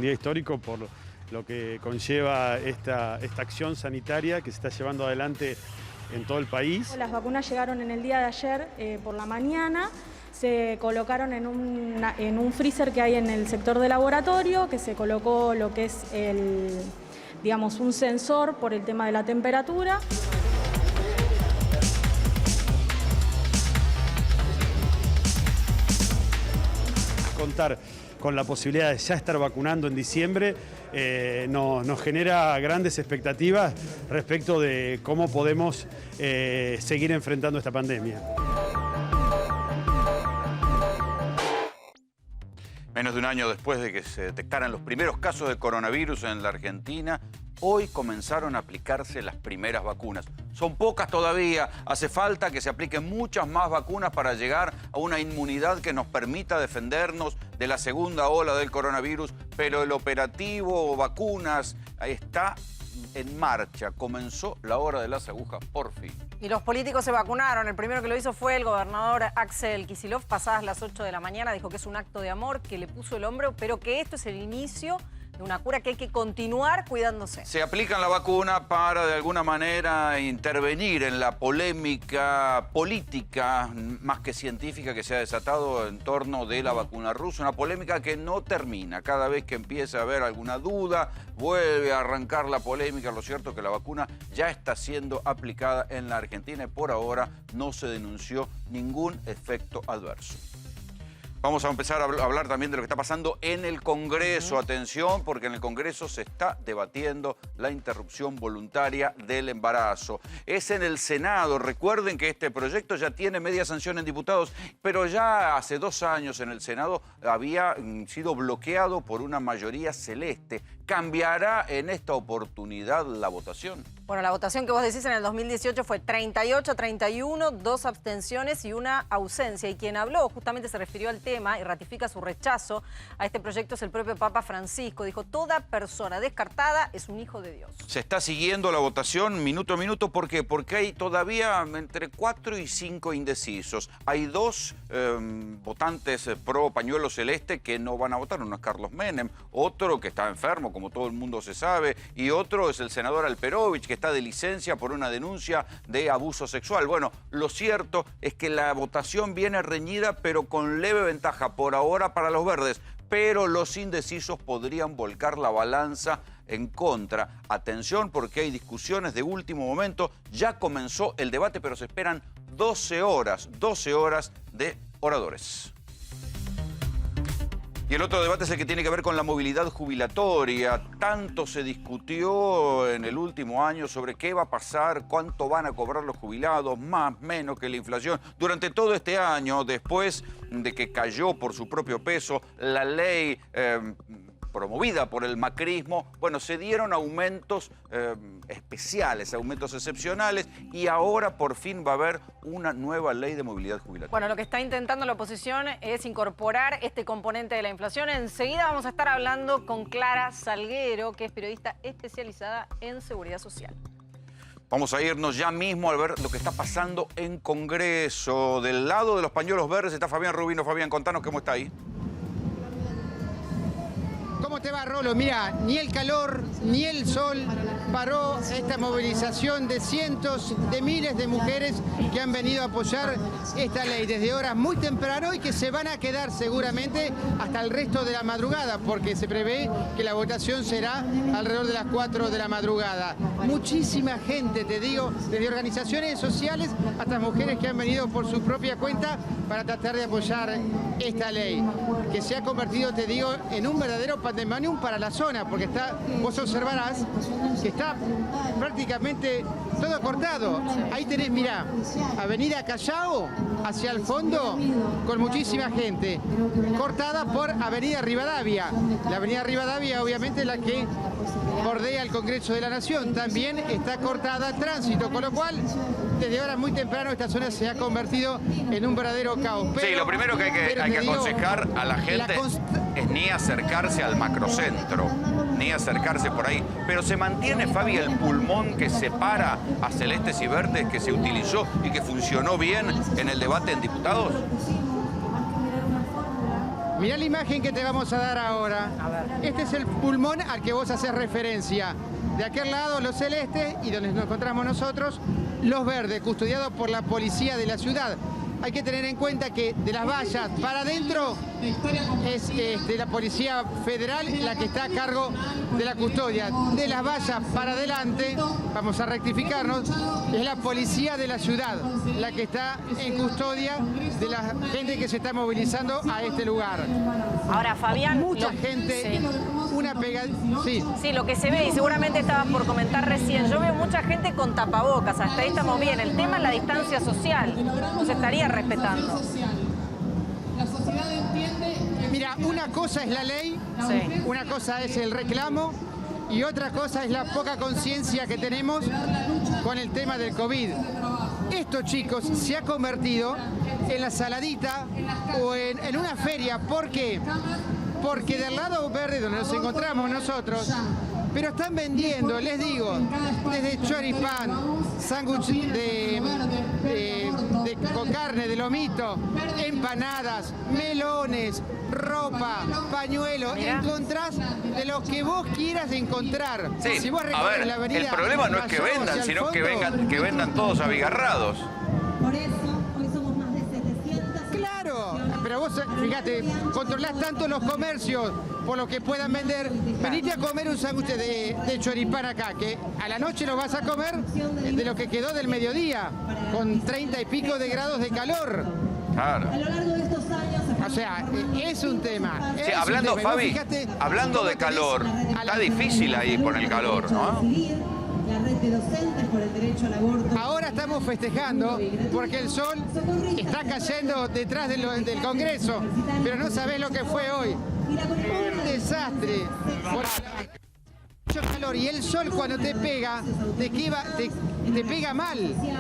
histórico, por lo que conlleva esta acción sanitaria que se está llevando adelante en todo el país. Las vacunas llegaron en el día de ayer por la mañana, se colocaron en un freezer que hay en el sector de laboratorio, que se colocó lo que es un sensor por el tema de la temperatura. Contar con la posibilidad de ya estar vacunando en diciembre nos genera grandes expectativas respecto de cómo podemos seguir enfrentando esta pandemia. Menos de un año después de que se detectaran los primeros casos de coronavirus en la Argentina, hoy comenzaron a aplicarse las primeras vacunas. Son pocas todavía, hace falta que se apliquen muchas más vacunas para llegar a una inmunidad que nos permita defendernos de la segunda ola del coronavirus, pero el operativo vacunas está en marcha. Comenzó la hora de las agujas, por fin. Y los políticos se vacunaron. El primero que lo hizo fue el gobernador Axel Kicillof. Pasadas las 8 de la mañana dijo que es un acto de amor, que le puso el hombro, pero que esto es el inicio de una cura que hay que continuar cuidándose. Se aplican la vacuna para, de alguna manera, intervenir en la polémica política, más que científica, que se ha desatado en torno de la vacuna rusa. Una polémica que no termina. Cada vez que empieza a haber alguna duda, vuelve a arrancar la polémica. Lo cierto es que la vacuna ya está siendo aplicada en la Argentina y por ahora no se denunció ningún efecto adverso. Vamos a empezar a hablar también de lo que está pasando en el Congreso. Atención, porque en el Congreso se está debatiendo la interrupción voluntaria del embarazo. Es en el Senado. Recuerden que este proyecto ya tiene media sanción en diputados, pero ya hace 2 años en el Senado había sido bloqueado por una mayoría celeste. ¿Cambiará en esta oportunidad la votación? Bueno, la votación que vos decís en el 2018 fue 38-31, 2 abstenciones y 1 ausencia. Y quien habló justamente se refirió al tema y ratifica su rechazo a este proyecto es el propio Papa Francisco. Dijo, toda persona descartada es un hijo de Dios. Se está siguiendo la votación minuto a minuto. ¿Por qué? Porque hay todavía entre 4 y 5 indecisos. Hay 2 votantes pro pañuelo celeste que no van a votar. Uno es Carlos Menem, otro que está enfermo, como todo el mundo se sabe, y otro es el senador Alperovich, que está de licencia por una denuncia de abuso sexual. Bueno, lo cierto es que la votación viene reñida, pero con leve ventaja por ahora para los verdes, pero los indecisos podrían volcar la balanza en contra. Atención, porque hay discusiones de último momento. Ya comenzó el debate, pero se esperan 12 horas de oradores. Y el otro debate es el que tiene que ver con la movilidad jubilatoria. Tanto se discutió en el último año sobre qué va a pasar, cuánto van a cobrar los jubilados, más, menos que la inflación. Durante todo este año, después de que cayó por su propio peso la ley promovida por el macrismo, bueno, se dieron aumentos especiales, aumentos excepcionales, y ahora por fin va a haber una nueva ley de movilidad jubilatoria. Bueno, lo que está intentando la oposición es incorporar este componente de la inflación. Enseguida vamos a estar hablando con Clara Salguero, que es periodista especializada en seguridad social. Vamos a irnos ya mismo a ver lo que está pasando en Congreso. Del lado de los pañuelos verdes está Fabián Rubino. Fabián, contanos cómo está ahí. ¿Cómo te va, Rolo? Mira, ni el calor ni el sol paró esta movilización de cientos de miles de mujeres que han venido a apoyar esta ley desde horas muy temprano y que se van a quedar seguramente hasta el resto de la madrugada, porque se prevé que la votación será alrededor de las 4 de la madrugada. Muchísima gente, te digo, desde organizaciones sociales hasta mujeres que han venido por su propia cuenta para tratar de apoyar esta ley, que se ha convertido, te digo, en un verdadero pandemonium para la zona, porque vos observarás que está prácticamente todo cortado. Ahí tenés, mirá, Avenida Callao hacia el fondo con muchísima gente, cortada por Avenida Rivadavia. La Avenida Rivadavia obviamente es la que bordea el Congreso de la Nación. También está cortada tránsito, con lo cual desde horas muy temprano esta zona se ha convertido en un verdadero caos. Pero, sí, lo primero que hay que aconsejar a la gente es ni acercarse al macrocentro, ni acercarse por ahí. Pero se mantiene, Fabi, el pulmón que separa a celestes y verdes, que se utilizó y que funcionó bien en el debate en diputados. Mirá la imagen que te vamos a dar ahora. Este es el pulmón al que vos haces referencia. De aquel lado los celestes y donde nos encontramos nosotros, los verdes, custodiados por la policía de la ciudad. Hay que tener en cuenta que de las vallas para adentro es la Policía Federal la que está a cargo de la custodia. De las vallas para adelante, vamos a rectificarnos, es la Policía de la ciudad la que está en custodia de la gente que se está movilizando a este lugar. Ahora, Fabián... Mucha gente, una pegada... Sí. Sí, lo que se ve, y seguramente estabas por comentar recién, yo veo mucha gente con tapabocas, hasta ahí estamos bien. El tema es la distancia social, no se estaría respetando. Mira, una cosa es la ley, Sí. una cosa es el reclamo y otra cosa es la poca conciencia que tenemos con el tema del COVID. Esto, chicos, se ha convertido en la saladita o en una feria. ¿Por qué? Porque del lado verde donde nos encontramos nosotros, pero están vendiendo, les digo, desde choripán, sándwich con carne de lomito, empanadas, melones, ropa, pañuelo. Mirá. Encontrás de lo que vos quieras encontrar. Sí, Si vos a recorres ver, la avenida el problema no es que Mayor vendan, hacia el sino que fondo, vendan todos abigarrados. Por eso, hoy somos más de 700. Claro, pero vos, fíjate, controlás tanto los comercios por lo que puedan vender. Venite a comer un sándwich de choripán acá, que a la noche lo vas a comer de lo que quedó del mediodía, con 30 y pico de grados de calor. Claro. A lo largo de estos años... O sea, es un tema. Sí, es un hablando, tema. Y vos Fabi, fíjate hablando de cómo tenés calor, a la- está difícil ahí con el calor, ¿no? La red de docentes por el derecho al aborto. Ahora estamos festejando porque el sol está cayendo detrás del Congreso, pero no sabés lo que fue hoy. Un desastre. Mucho calor y el sol cuando te pega, te pega mal,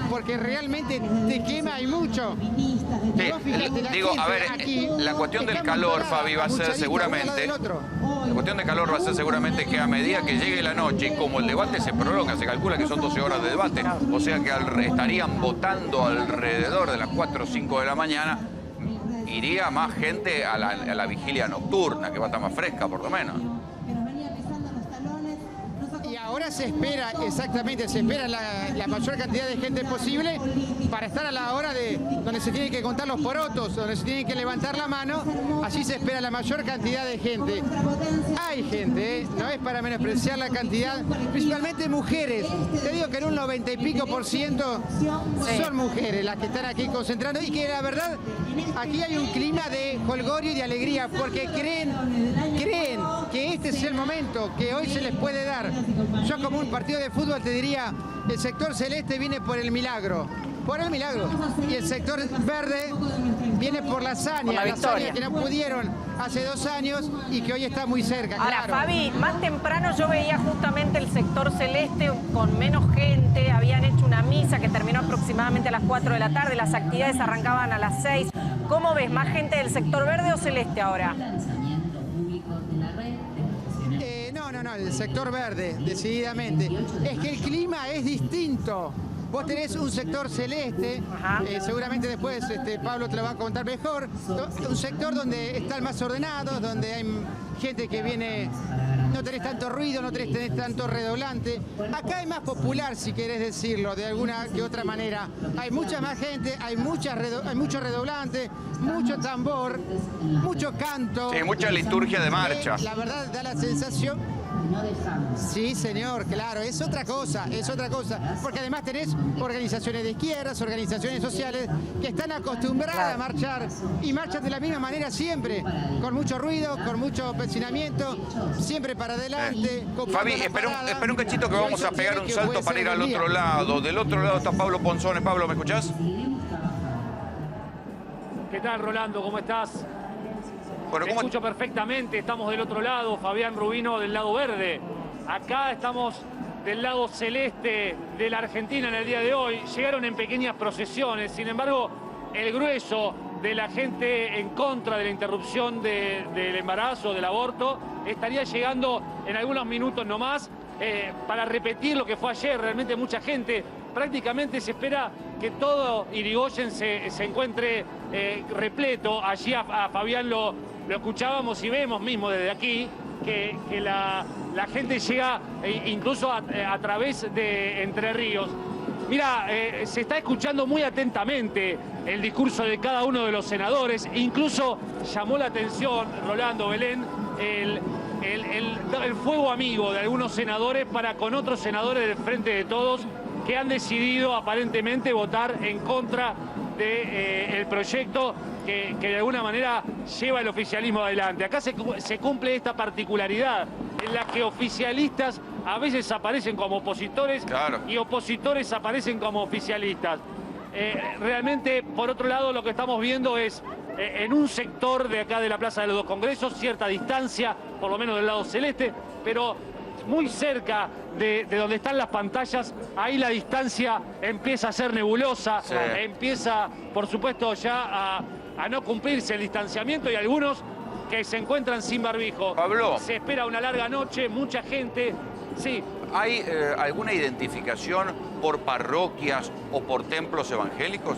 porque realmente te quema y mucho. Sí, Vos fíjate, la digo, a gente ver, aquí la cuestión del está calor, amontonada, Fabi, va a ser amuchadita, uno al lado seguramente... del otro. La cuestión de calor va a ser seguramente que a medida que llegue la noche, y como el debate se prolonga, se calcula que son 12 horas de debate, o sea que estarían votando alrededor de las 4 o 5 de la mañana, iría más gente a la vigilia nocturna, que va a estar más fresca por lo menos. Que nos venía pisando los talones. Y ahora se espera, exactamente, se espera la mayor cantidad de gente posible para estar a la hora de donde se tienen que contar los porotos, donde se tienen que levantar la mano. Allí se espera la mayor cantidad de gente. Hay gente, no es para menospreciar la cantidad, principalmente mujeres. Te digo que en un 90 y pico % son mujeres las que están aquí concentrando y que la verdad aquí hay un clima de jolgorio y de alegría porque creen que este es el momento que hoy se les puede dar. Yo como un partido de fútbol te diría, el sector celeste viene por el milagro, y el sector verde viene por la hazaña, Por la victoria. hazaña que no pudieron hace 2 años y que hoy está muy cerca. Ahora, claro. Fabi, más temprano yo veía justamente el sector celeste con menos gente, habían hecho una misa que terminó aproximadamente a las 4 de la tarde, las actividades arrancaban a las 6. ¿Cómo ves, más gente del sector verde o celeste ahora? No, el sector verde, decididamente. Es que el clima es distinto. Vos tenés un sector celeste, Ajá. seguramente después Pablo te lo va a contar mejor, un sector donde están más ordenados, donde hay gente que viene, no tenés tanto ruido, no tenés tanto redoblante. Acá hay más popular, si querés decirlo, de alguna que otra manera. Hay mucha más gente, hay mucho redoblante, mucho tambor, mucho canto. Sí, mucha liturgia de marcha. La verdad da la sensación... Sí, señor, claro, es otra cosa, porque además tenés organizaciones de izquierdas, organizaciones sociales que están acostumbradas a marchar y marchan de la misma manera siempre, con mucho ruido, con mucho empecinamiento, siempre para adelante. Fabi, espera un cachito que vamos a pegar un salto para ir al otro lado. Del otro lado está Pablo Ponzone. Pablo, ¿me escuchás? ¿Qué tal, Rolando? ¿Cómo estás? Bueno, Te escucho perfectamente, estamos del otro lado, Fabián Rubino del lado verde. Acá estamos del lado celeste de la Argentina en el día de hoy. Llegaron en pequeñas procesiones, sin embargo, el grueso de la gente en contra de la interrupción del embarazo, del aborto, estaría llegando en algunos minutos nomás para repetir lo que fue ayer. Realmente mucha gente, prácticamente se espera que todo Irigoyen se encuentre repleto. Allí a Fabián lo lo escuchábamos y vemos mismo desde aquí, que la gente llega incluso a través de Entre Ríos. Mira, se está escuchando muy atentamente el discurso de cada uno de los senadores. Incluso llamó la atención, Rolando, Belén, el fuego amigo de algunos senadores para con otros senadores del Frente de Todos que han decidido aparentemente votar en contra del proyecto que de alguna manera lleva el oficialismo adelante. Acá se cumple esta particularidad en la que oficialistas a veces aparecen como opositores, claro, y opositores aparecen como oficialistas. Realmente, por otro lado, lo que estamos viendo es en un sector de acá de la Plaza de los Dos Congresos, cierta distancia, por lo menos del lado celeste, pero muy cerca de donde están las pantallas, ahí la distancia empieza a ser nebulosa, sí, empieza, por supuesto, ya a no cumplirse el distanciamiento y algunos que se encuentran sin barbijo. Pablo. Se espera una larga noche, mucha gente. Sí. ¿Hay alguna identificación por parroquias o por templos evangélicos?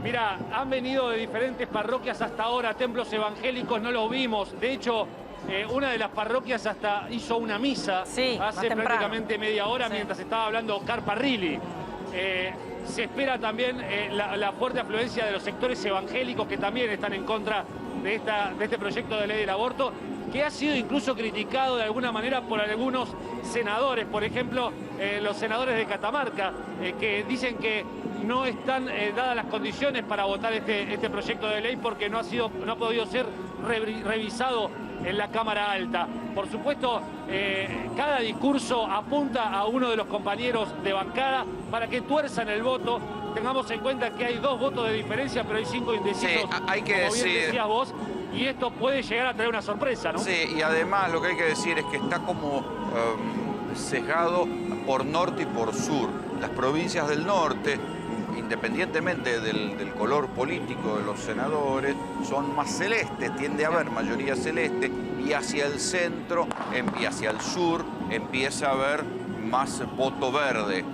Mira, han venido de diferentes parroquias hasta ahora, templos evangélicos no los vimos. De hecho, una de las parroquias hasta hizo una misa, sí, hace prácticamente media hora, sí, mientras estaba hablando Oscar Parrilli. Se espera también la fuerte afluencia de los sectores evangélicos que también están en contra de este proyecto de ley del aborto, que ha sido incluso criticado de alguna manera por algunos senadores, por ejemplo, los senadores de Catamarca, que dicen que no están dadas las condiciones para votar este proyecto de ley porque no ha podido ser revisado en la Cámara Alta. Por supuesto, cada discurso apunta a uno de los compañeros de bancada para que tuerzan el voto. Tengamos en cuenta que hay 2 votos de diferencia, pero hay 5 indecisos, sí, hay que como bien decías vos, y esto puede llegar a traer una sorpresa, ¿no? Sí, y además lo que hay que decir es que está como sesgado por norte y por sur. Las provincias del norte, independientemente del color político de los senadores, son más celestes, tiende a haber mayoría celeste, y hacia el centro y hacia el sur empieza a haber más voto verde.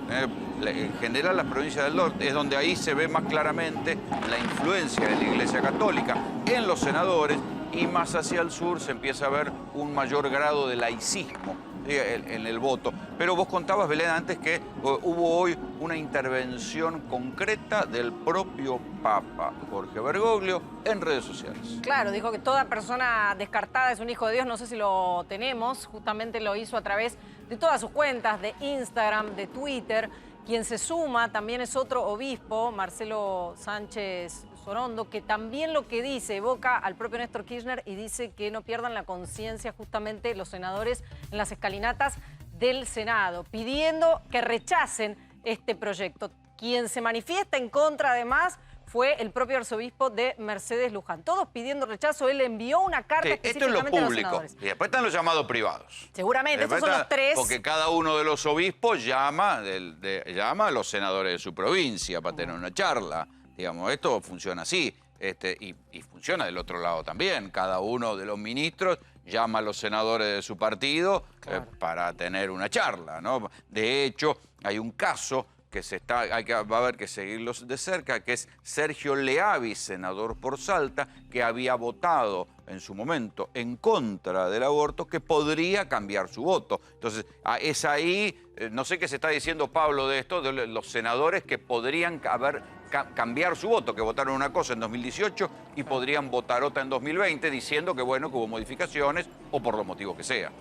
En general, las provincias del norte es donde ahí se ve más claramente la influencia de la Iglesia Católica en los senadores, y más hacia el sur se empieza a ver un mayor grado de laicismo en el voto. Pero vos contabas, Belén, antes que hubo hoy una intervención concreta del propio Papa Jorge Bergoglio en redes sociales. Claro, dijo que toda persona descartada es un hijo de Dios. No sé si lo tenemos, justamente lo hizo a través de todas sus cuentas de Instagram, de Twitter. Quien se suma también es otro obispo, Marcelo Sánchez Sorondo, que también lo que dice evoca al propio Néstor Kirchner y dice que no pierdan la conciencia justamente los senadores en las escalinatas del Senado, pidiendo que rechacen este proyecto. Quien se manifiesta en contra, además, fue el propio arzobispo de Mercedes Luján. Todos pidiendo rechazo. Él envió una carta específicamente a los senadores. Y después están los llamados privados. Seguramente, estos son los 3. Porque cada uno de los obispos llama a los senadores de su provincia para tener una charla. Digamos, esto funciona así. Y funciona del otro lado también. Cada uno de los ministros llama a los senadores de su partido, claro, para tener una charla, ¿no? De hecho, hay un caso que va a haber que seguirlos de cerca, que es Sergio Leavi, senador por Salta, que había votado en su momento en contra del aborto, que podría cambiar su voto. Entonces, es ahí, no sé qué se está diciendo Pablo de esto, de los senadores que podrían cambiar su voto, que votaron una cosa en 2018 y podrían votar otra en 2020, diciendo que, bueno, que hubo modificaciones o por los motivos que sea.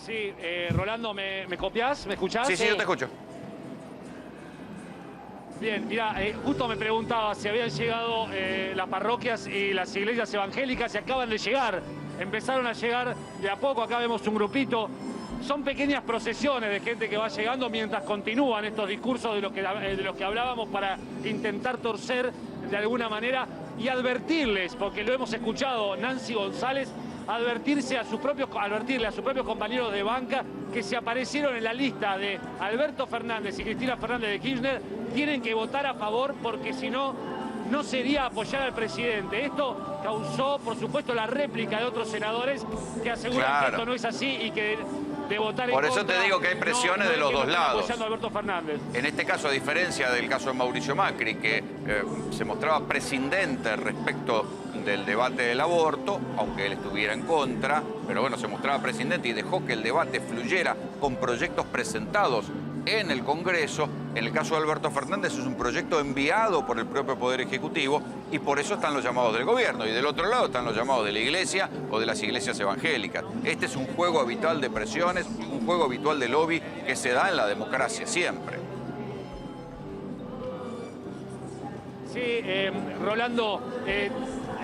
Sí, Rolando, ¿me copiás? ¿Me escuchás? Sí, yo te escucho. Bien, mira, justo me preguntaba si habían llegado las parroquias y las iglesias evangélicas, y acaban de llegar. Empezaron a llegar de a poco, acá vemos un grupito. Son pequeñas procesiones de gente que va llegando mientras continúan estos discursos de los que hablábamos, para intentar torcer de alguna manera y advertirles, porque lo hemos escuchado, Nancy González, advertirle a sus propios compañeros de banca que se aparecieron en la lista de Alberto Fernández y Cristina Fernández de Kirchner, tienen que votar a favor porque si no, no sería apoyar al presidente. Esto causó, por supuesto, la réplica de otros senadores que aseguran, claro, que esto no es así y que de votar Por en eso contra. te digo que hay presiones de los dos están lados. apoyando a Alberto Fernández. En este caso, a diferencia del caso de Mauricio Macri, que se mostraba prescindente respecto del debate del aborto, aunque él estuviera en contra, pero bueno, se mostraba prescindente y dejó que el debate fluyera con proyectos presentados en el Congreso. En el caso de Alberto Fernández es un proyecto enviado por el propio Poder Ejecutivo y por eso están los llamados del gobierno. Y del otro lado están los llamados de la Iglesia o de las iglesias evangélicas. Este es un juego habitual de presiones, un juego habitual de lobby que se da en la democracia siempre. Sí, Rolando,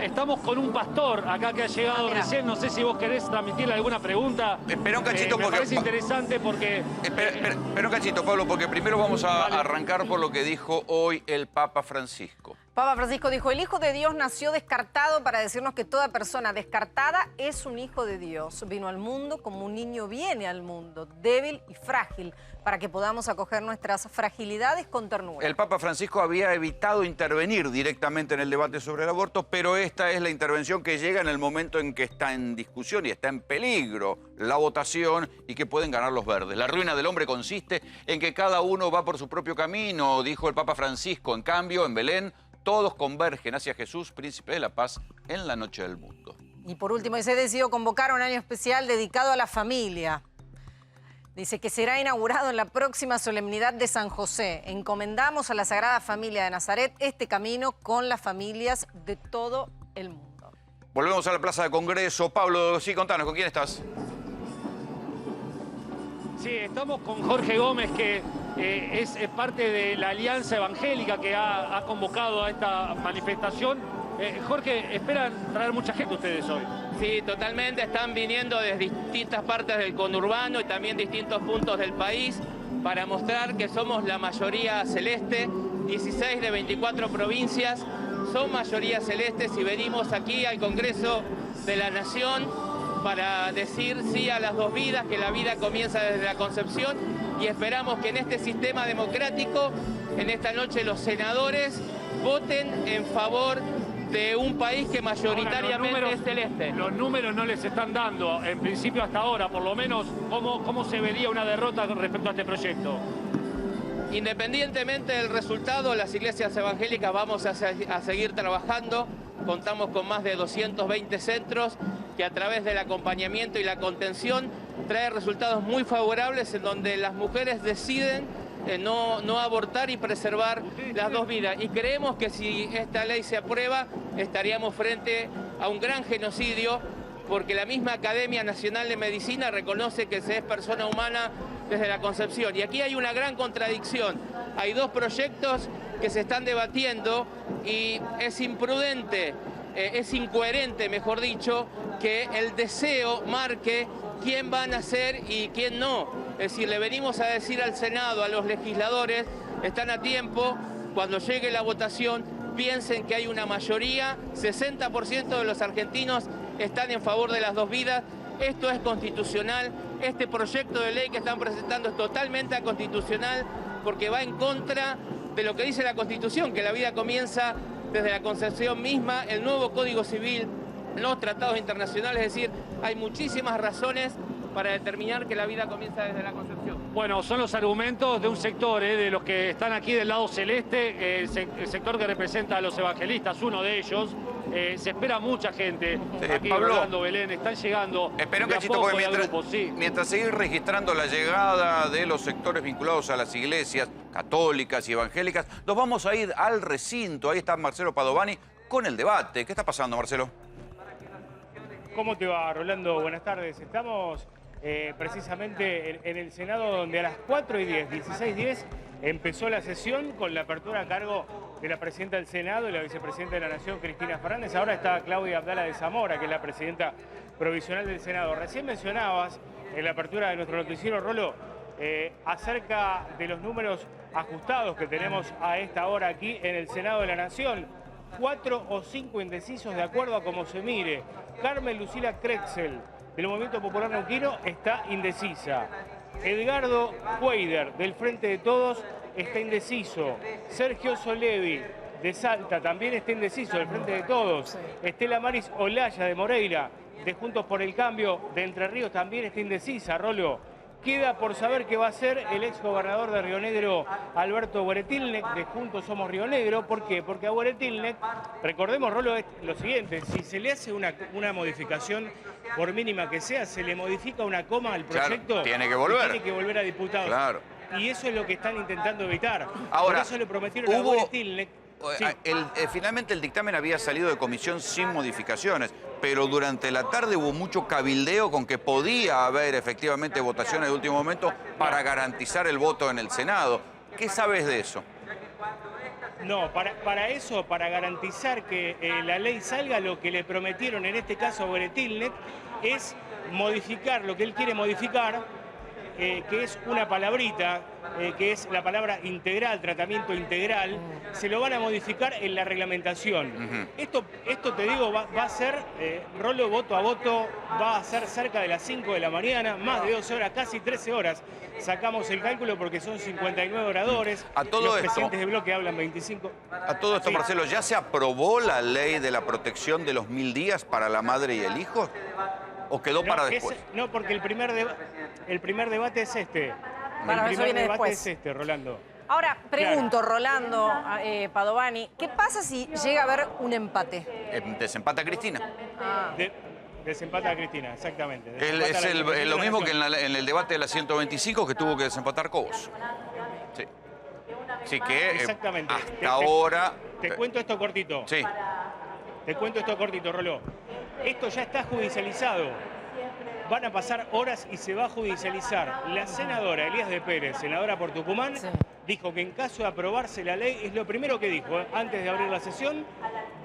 estamos con un pastor acá que ha llegado recién. No sé si vos querés transmitirle alguna pregunta. Espera un cachito me porque... parece interesante porque... Espera un cachito, Pablo, porque primero vamos a arrancar por lo que dijo hoy el Papa Francisco. Papa Francisco dijo, el Hijo de Dios nació descartado para decirnos que toda persona descartada es un hijo de Dios. Vino al mundo como un niño viene al mundo, débil y frágil, para que podamos acoger nuestras fragilidades con ternura. El Papa Francisco había evitado intervenir directamente en el debate sobre el aborto, pero esta es la intervención que llega en el momento en que está en discusión y está en peligro la votación y que pueden ganar los verdes. La ruina del hombre consiste en que cada uno va por su propio camino, dijo el Papa Francisco. En cambio, en Belén, todos convergen hacia Jesús, príncipe de la paz, en la noche del mundo. Y por último, se decidió convocar un año especial dedicado a la familia. Dice que será inaugurado en la próxima solemnidad de San José. Encomendamos a la Sagrada Familia de Nazaret este camino con las familias de todo el mundo. Volvemos a la Plaza de Congreso. Pablo, sí, contanos, ¿con quién estás? Sí, estamos con Jorge Gómez, que es parte de la Alianza Evangélica que ha convocado a esta manifestación. Jorge, esperan traer mucha gente ustedes hoy. Sí, totalmente. Están viniendo desde distintas partes del conurbano y también distintos puntos del país para mostrar que somos la mayoría celeste. 16 de 24 provincias son mayoría celestes y venimos aquí al Congreso de la Nación para decir sí a las dos vidas, que la vida comienza desde la concepción, y esperamos que en este sistema democrático, en esta noche los senadores voten en favor de un país que mayoritariamente es celeste. Los números no les están dando, en principio hasta ahora, por lo menos, ¿cómo se vería una derrota respecto a este proyecto? Independientemente del resultado, las iglesias evangélicas vamos a seguir trabajando. Contamos con más de 220 centros que a través del acompañamiento y la contención trae resultados muy favorables en donde las mujeres deciden no abortar y preservar las dos vidas. Y creemos que si esta ley se aprueba, estaríamos frente a un gran genocidio, porque la misma Academia Nacional de Medicina reconoce que se es persona humana desde la concepción. Y aquí hay una gran contradicción. Hay dos proyectos que se están debatiendo y es imprudente, es incoherente, mejor dicho, que el deseo marque quién va a nacer y quién no. Es decir, le venimos a decir al Senado, a los legisladores, están a tiempo, cuando llegue la votación, piensen que hay una mayoría, 60% de los argentinos están en favor de las dos vidas. Esto es constitucional, este proyecto de ley que están presentando es totalmente anticonstitucional porque va en contra de lo que dice la Constitución, que la vida comienza desde la concepción misma, el nuevo Código Civil, los tratados internacionales, es decir, hay muchísimas razones para determinar que la vida comienza desde la concepción. Bueno, son los argumentos de un sector, de los que están aquí del lado celeste, el sector que representa a los evangelistas, uno de ellos. Se espera mucha gente aquí, Pablo, Rolando, Belén, están llegando. Espera un cachito, porque mientras seguir registrando la llegada de los sectores vinculados a las iglesias católicas y evangélicas, nos vamos a ir al recinto. Ahí está Marcelo Padovani con el debate. ¿Qué está pasando, Marcelo? ¿Cómo te va, Rolando? Buenas tardes. Estamos precisamente en el Senado, donde a las 4:10, 16:10, empezó la sesión con la apertura a cargo de la presidenta del Senado y la vicepresidenta de la Nación, Cristina Fernández. Ahora está Claudia Abdala de Zamora, que es la presidenta provisional del Senado. Recién mencionabas en la apertura de nuestro noticiero, Rolo, acerca de los números ajustados que tenemos a esta hora aquí en el Senado de la Nación. 4 o 5 indecisos de acuerdo a cómo se mire. Carmen Lucila Krexel, del Movimiento Popular Neuquino, está indecisa. Edgardo Cueider, del Frente de Todos, está indeciso. Sergio Solevi, de Salta, también está indeciso, del Frente de Todos. Estela Maris Olaya, de Moreira, de Juntos por el Cambio, de Entre Ríos, también está indecisa, Rolo. Queda por saber qué va a hacer el exgobernador de Río Negro, Alberto Boretilneck, de Juntos Somos Río Negro. ¿Por qué? Porque a Boretilneck, recordemos, Rolo, es lo siguiente: si se le hace una modificación, por mínima que sea, se le modifica una coma al proyecto, claro, tiene que volver. Tiene que volver a diputados. Claro. Y eso es lo que están intentando evitar. Ahora, por eso le prometieron a Boretilneck. Sí. Finalmente el dictamen había salido de comisión sin modificaciones, pero durante la tarde hubo mucho cabildeo con que podía haber efectivamente votaciones de último momento para garantizar el voto en el Senado. ¿Qué sabes de eso? No, para eso, para garantizar que la ley salga, lo que le prometieron en este caso a Boretilneck es modificar lo que él quiere modificar, que es una palabrita, que es la palabra integral, tratamiento integral. Se lo van a modificar en la reglamentación. Esto te digo, va a ser, Rolo, voto a voto, va a ser cerca de las 5 de la mañana, más de 12 horas, casi 13 horas. Sacamos el cálculo porque son 59 oradores. A todo los esto, presidentes de bloque hablan 25. A todo esto, Sí. Marcelo, ¿ya se aprobó la ley de la protección de los 1000 días para la madre y el hijo? ¿O quedó para después? No, porque el primer debate es este. Para El eso primer viene debate después. es este, Rolando. Ahora, pregunto, Rolando Padovani, ¿qué pasa si llega a haber un empate? Desempata Cristina. Desempata a Cristina, exactamente. Es lo mismo que en el debate de la 125 que tuvo que desempatar Cobos. Sí. Así que Exactamente. hasta ahora... Te cuento esto cortito. Sí. Te cuento esto cortito, Rolo. Esto ya está judicializado. Van a pasar horas y se va a judicializar. La senadora Elías de Pérez, senadora por Tucumán, dijo que en caso de aprobarse la ley, es lo primero que dijo, antes de abrir la sesión,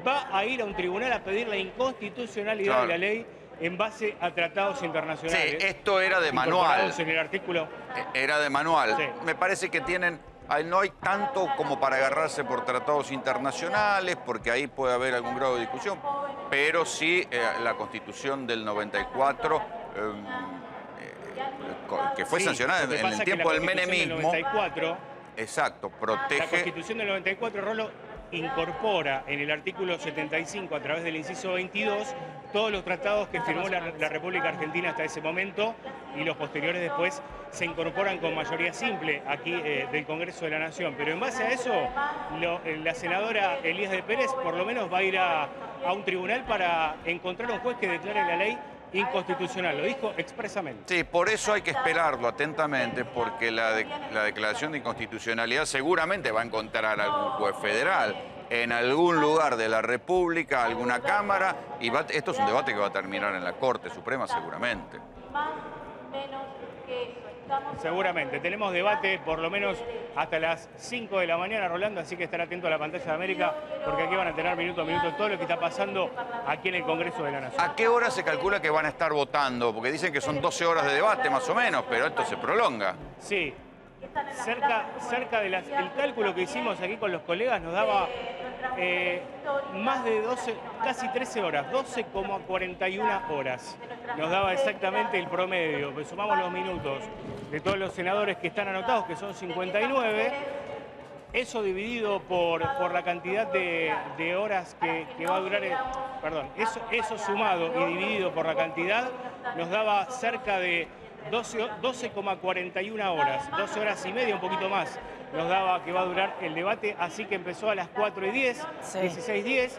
va a ir a un tribunal a pedir la inconstitucionalidad de la ley en base a tratados internacionales. Sí, esto era de manual. En el artículo... Era de manual. Sí. Me parece que no hay tanto como para agarrarse por tratados internacionales, porque ahí puede haber algún grado de discusión, pero sí la Constitución del 94, que fue sancionada en el tiempo del menemismo. Exacto, protege... La Constitución del 94, Rolo, incorpora en el artículo 75, a través del inciso 22, todos los tratados que firmó la República Argentina hasta ese momento, y los posteriores después se incorporan con mayoría simple aquí del Congreso de la Nación. Pero en base a eso, la senadora Elías de Pérez por lo menos va a ir a un tribunal para encontrar un juez que declare la ley inconstitucional. Lo dijo expresamente. Sí, por eso hay que esperarlo atentamente, porque la declaración de inconstitucionalidad seguramente va a encontrar algún juez federal en algún lugar de la República, alguna Cámara, y esto es un debate que va a terminar en la Corte Suprema seguramente. Seguramente. Tenemos debate por lo menos hasta las 5 de la mañana, Rolando, así que estar atento a la pantalla de América, porque aquí van a tener minuto a minuto todo lo que está pasando aquí en el Congreso de la Nación. ¿A qué hora se calcula que van a estar votando? Porque dicen que son 12 horas de debate más o menos, pero esto se prolonga. Sí. Cerca de el cálculo que hicimos aquí con los colegas nos daba más de 12, casi 13 horas, 12,41 horas. Nos daba exactamente el promedio, pues sumamos los minutos de todos los senadores que están anotados, que son 59, eso dividido por la cantidad de horas que va a durar, eso sumado y dividido por la cantidad, nos daba cerca de 12,41 horas, 12 horas y media, un poquito más, nos daba que va a durar el debate, así que empezó a las 4:10, 16:10,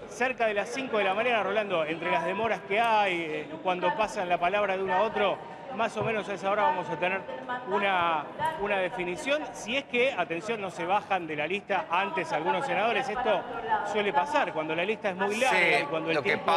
cerca de las 5 de la mañana, Rolando, entre las demoras que hay, cuando pasan la palabra de uno a otro, más o menos a esa hora vamos a tener una definición. Si es que, atención, no se bajan de la lista antes algunos senadores. Esto suele pasar cuando la lista es muy larga y cuando el tiempo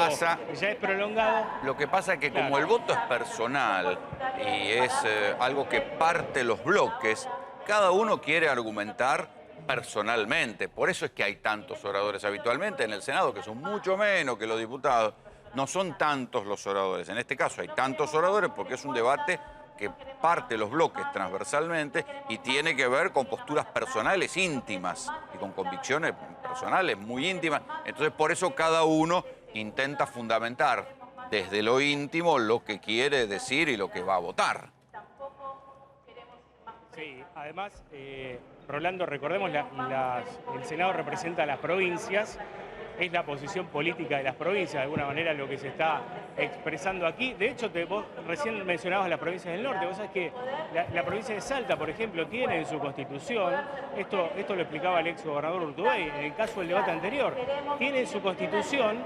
ya es prolongado. Lo que pasa es que como el voto es personal y es algo que parte los bloques, cada uno quiere argumentar personalmente. Por eso es que hay tantos oradores habitualmente en el Senado, que son mucho menos que los diputados. No son tantos los oradores. En este caso hay tantos oradores porque es un debate que parte los bloques transversalmente y tiene que ver con posturas personales íntimas y con convicciones personales muy íntimas. Entonces, por eso cada uno intenta fundamentar desde lo íntimo lo que quiere decir y lo que va a votar. Sí, además, Rolando, recordemos, el Senado representa a las provincias es la posición política de las provincias, de alguna manera lo que se está expresando aquí. De hecho, vos recién mencionabas las provincias del norte. Vos sabés que la provincia de Salta, por ejemplo, tiene en su constitución, esto lo explicaba el ex gobernador Urtubey, en el caso del debate anterior, tiene en su constitución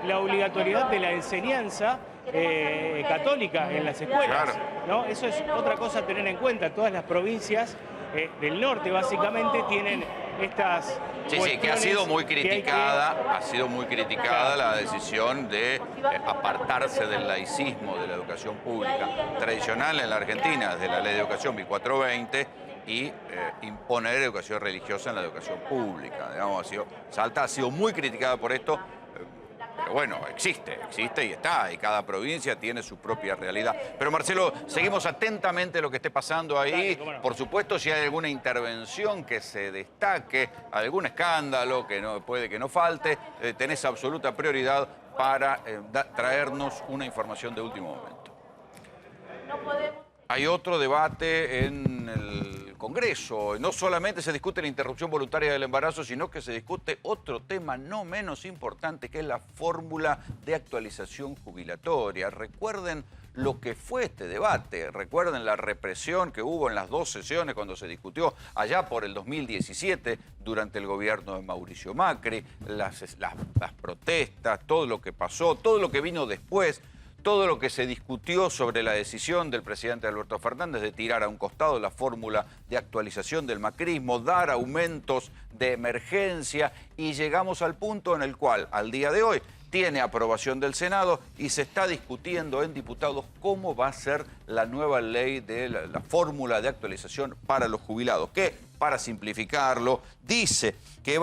la obligatoriedad de la enseñanza católica en las escuelas, ¿no? Eso es otra cosa a tener en cuenta. Todas las provincias del norte básicamente tienen estas Sí, que ha sido muy criticada, la decisión de apartarse del laicismo de la educación pública tradicional en la Argentina, desde la Ley de Educación 1420, y imponer educación religiosa en la educación pública. Digamos, Salta ha sido muy criticada por esto. Pero bueno, existe y está, y cada provincia tiene su propia realidad. Pero Marcelo, seguimos atentamente lo que esté pasando ahí. Por supuesto, si hay alguna intervención que se destaque, algún escándalo que puede que no falte, tenés absoluta prioridad para traernos una información de último momento. Hay otro debate en el Congreso. No solamente se discute la interrupción voluntaria del embarazo, sino que se discute otro tema no menos importante, que es la fórmula de actualización jubilatoria. Recuerden lo que fue este debate, recuerden la represión que hubo en las dos sesiones cuando se discutió allá por el 2017 durante el gobierno de Mauricio Macri, las protestas, todo lo que pasó, todo lo que vino después. Todo lo que se discutió sobre la decisión del presidente Alberto Fernández de tirar a un costado la fórmula de actualización del macrismo, dar aumentos de emergencia, y llegamos al punto en el cual, al día de hoy, tiene aprobación del Senado y se está discutiendo en diputados cómo va a ser la nueva ley de la fórmula de actualización para los jubilados, que, para simplificarlo, dice que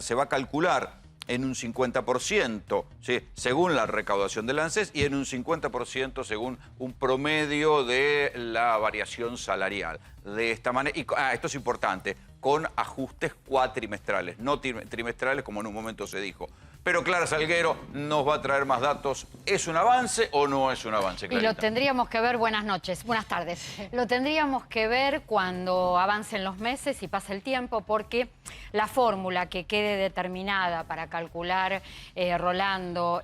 se va a calcular en un 50%, ¿sí?, según la recaudación del ANSES, y en un 50% según un promedio de la variación salarial. De esta manera, esto es importante, con ajustes cuatrimestrales, no trimestrales como en un momento se dijo. Pero Clara Salguero nos va a traer más datos. ¿Es un avance o no es un avance, Clarita? Y lo tendríamos que ver, buenas tardes. Lo tendríamos que ver cuando avancen los meses y pase el tiempo, porque la fórmula que quede determinada para calcular, Rolando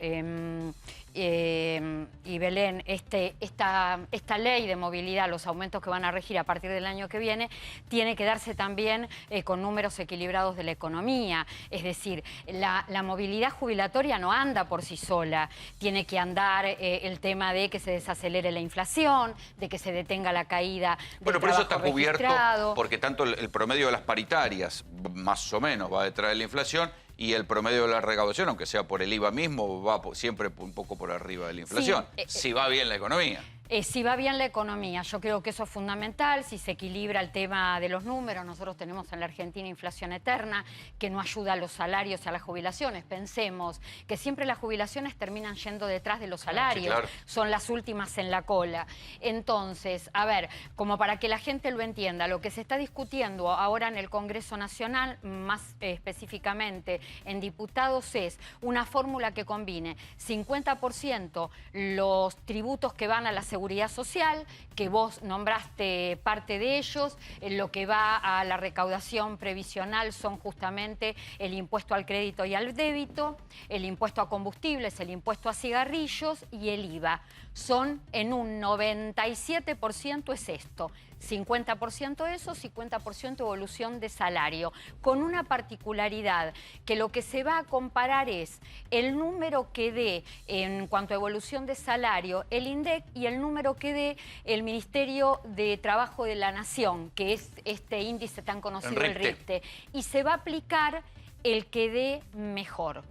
y Belén, esta ley de movilidad, los aumentos que van a regir a partir del año que viene, tiene que darse también con números equilibrados de la economía. Es decir, la movilidad jubilatoria no anda por sí sola. Tiene que andar el tema de que se desacelere la inflación, de que se detenga la caída del pero eso está trabajo cubierto registrado. Porque tanto el promedio de las paritarias, más o menos, va detrás de la inflación, y el promedio de la recaudación, aunque sea por el IVA mismo, va siempre un poco por arriba de la inflación, si va bien la economía. Si va bien la economía, yo creo que eso es fundamental. Si se equilibra el tema de los números, nosotros tenemos en la Argentina inflación eterna que no ayuda a los salarios y a las jubilaciones. Pensemos que siempre las jubilaciones terminan yendo detrás de los salarios, sí, claro. Son las últimas en la cola. Entonces, a ver, como para que la gente lo entienda, lo que se está discutiendo ahora en el Congreso Nacional, más específicamente en diputados, es una fórmula que combine 50% los tributos que van a la seguridad social, que vos nombraste parte de ellos, lo que va a la recaudación previsional son justamente el impuesto al crédito y al débito, el impuesto a combustibles, el impuesto a cigarrillos y el IVA. Son en un 97% es esto. 50% eso, 50% evolución de salario, con una particularidad, que lo que se va a comparar es el número que dé en cuanto a evolución de salario el INDEC y el número que dé el Ministerio de Trabajo de la Nación, que es este índice tan conocido, el RIPTE, y se va a aplicar el que dé mejor.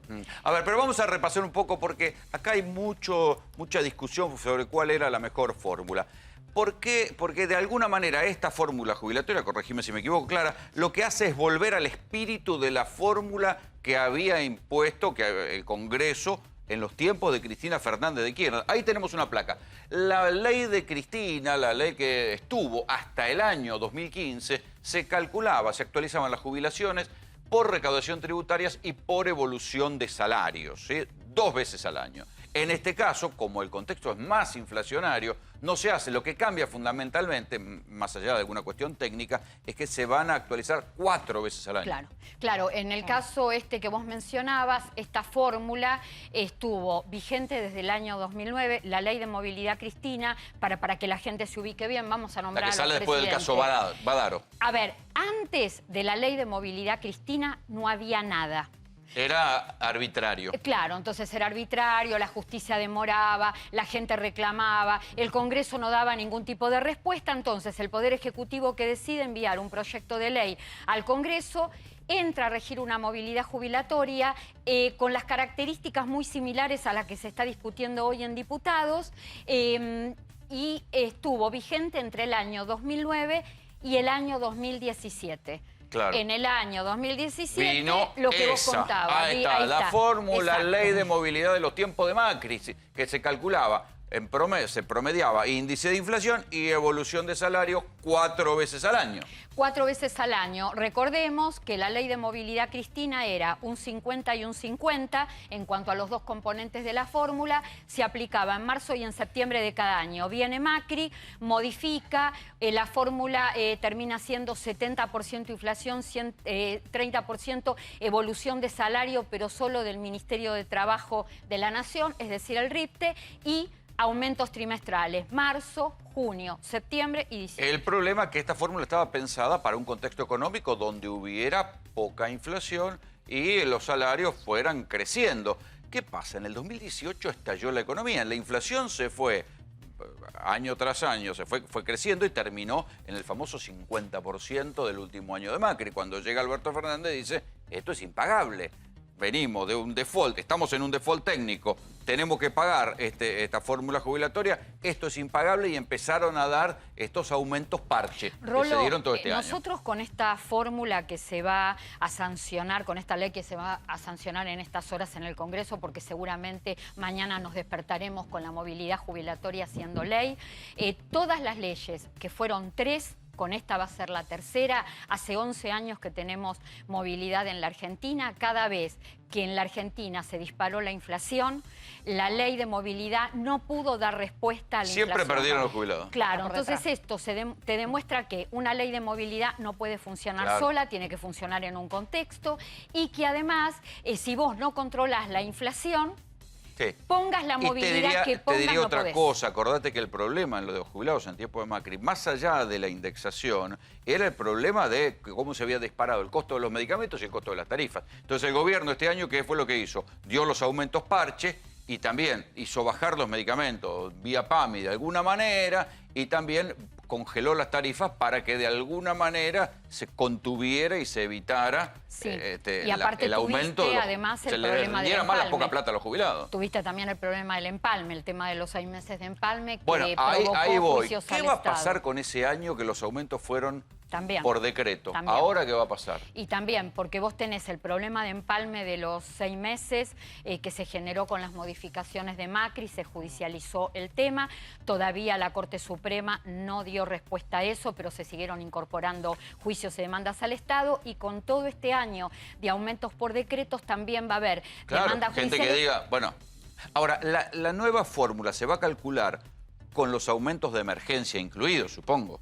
A ver, pero vamos a repasar un poco, porque acá hay mucha discusión sobre cuál era la mejor fórmula. ¿Por qué? Porque de alguna manera esta fórmula jubilatoria, corregime si me equivoco, Clara, lo que hace es volver al espíritu de la fórmula que había impuesto el Congreso en los tiempos de Cristina Fernández de Kirchner. Ahí tenemos una placa. La ley de Cristina, la ley que estuvo hasta el año 2015, se actualizaban las jubilaciones por recaudación tributaria y por evolución de salarios, ¿sí? 2 veces al año. En este caso, como el contexto es más inflacionario, no se hace. Lo que cambia fundamentalmente, más allá de alguna cuestión técnica, es que se van a actualizar 4 veces al año. Claro, claro. En el caso que vos mencionabas, esta fórmula estuvo vigente desde el año 2009, la Ley de Movilidad Cristina, para que la gente se ubique bien, vamos a nombrar La que sale a los después del caso Badaro. A ver, antes de la Ley de Movilidad Cristina no había nada. Era arbitrario. Claro, entonces era arbitrario, la justicia demoraba, la gente reclamaba, el Congreso no daba ningún tipo de respuesta, entonces el Poder Ejecutivo que decide enviar un proyecto de ley al Congreso entra a regir una movilidad jubilatoria con las características muy similares a las que se está discutiendo hoy en diputados y estuvo vigente entre el año 2009 y el año 2017. Claro. En el año 2017, vino lo que vos contabas. Ahí está, la fórmula, Exacto. Ley de Movilidad de los tiempos de Macri, que se calculaba, en promedio, se promediaba índice de inflación y evolución de salario 4 veces al año. 4 veces al año. Recordemos que la Ley de Movilidad Cristina era un 50 y un 50 en cuanto a los dos componentes de la fórmula. Se aplicaba en marzo y en septiembre de cada año. Viene Macri, modifica, la fórmula termina siendo 70% inflación, 30% evolución de salario, pero solo del Ministerio de Trabajo de la Nación, es decir, el RIPTE, y aumentos trimestrales, marzo, junio, septiembre y diciembre. El problema es que esta fórmula estaba pensada para un contexto económico donde hubiera poca inflación y los salarios fueran creciendo. ¿Qué pasa? En el 2018 estalló la economía, la inflación se fue año tras año, fue creciendo y terminó en el famoso 50% del último año de Macri. Cuando llega Alberto Fernández dice, esto es impagable. Venimos de un default, estamos en un default técnico, tenemos que pagar esta fórmula jubilatoria, esto es impagable y empezaron a dar estos aumentos parche que se dieron todo este año. Nosotros con esta fórmula que se va a sancionar, con esta ley que se va a sancionar en estas horas en el Congreso, porque seguramente mañana nos despertaremos con la movilidad jubilatoria siendo ley, todas las leyes que fueron 3, con esta va a ser la tercera. Hace 11 años que tenemos movilidad en la Argentina. Cada vez que en la Argentina se disparó la inflación, la ley de movilidad no pudo dar respuesta a la inflación. Siempre perdieron los jubilados. Claro, entonces esto te demuestra que una ley de movilidad no puede funcionar sola, tiene que funcionar en un contexto y que además, si vos no controlás la inflación, Sí. pongas la movilidad que pongas, te diría no otra podés. cosa, acordate que el problema en lo de los jubilados en tiempo de Macri, más allá de la indexación, era el problema de cómo se había disparado el costo de los medicamentos y el costo de las tarifas. Entonces el gobierno este año, ¿qué fue lo que hizo? Dio los aumentos parche y también hizo bajar los medicamentos vía PAMI de alguna manera y también congeló las tarifas para que de alguna manera se contuviera y se evitara y aparte el aumento. Además, el se le problema del diera más la empalme. poca plata a los jubilados. Tuviste también el problema del empalme, el tema de los 6 meses de empalme que bueno, provocó ahí voy. juicios ¿Qué al va a Estado? pasar con ese año que los aumentos fueron También. por decreto? También. ¿Ahora qué va a pasar? Y también porque vos tenés el problema de empalme de los 6 meses que se generó con las modificaciones de Macri, se judicializó el tema. Todavía la Corte Suprema no dio respuesta a eso, pero se siguieron incorporando juicios y demandas al Estado. Y con todo este año de aumentos por decretos también va a haber demandas gente judiciales. que diga, bueno, ahora, la nueva fórmula se va a calcular con los aumentos de emergencia incluidos, supongo.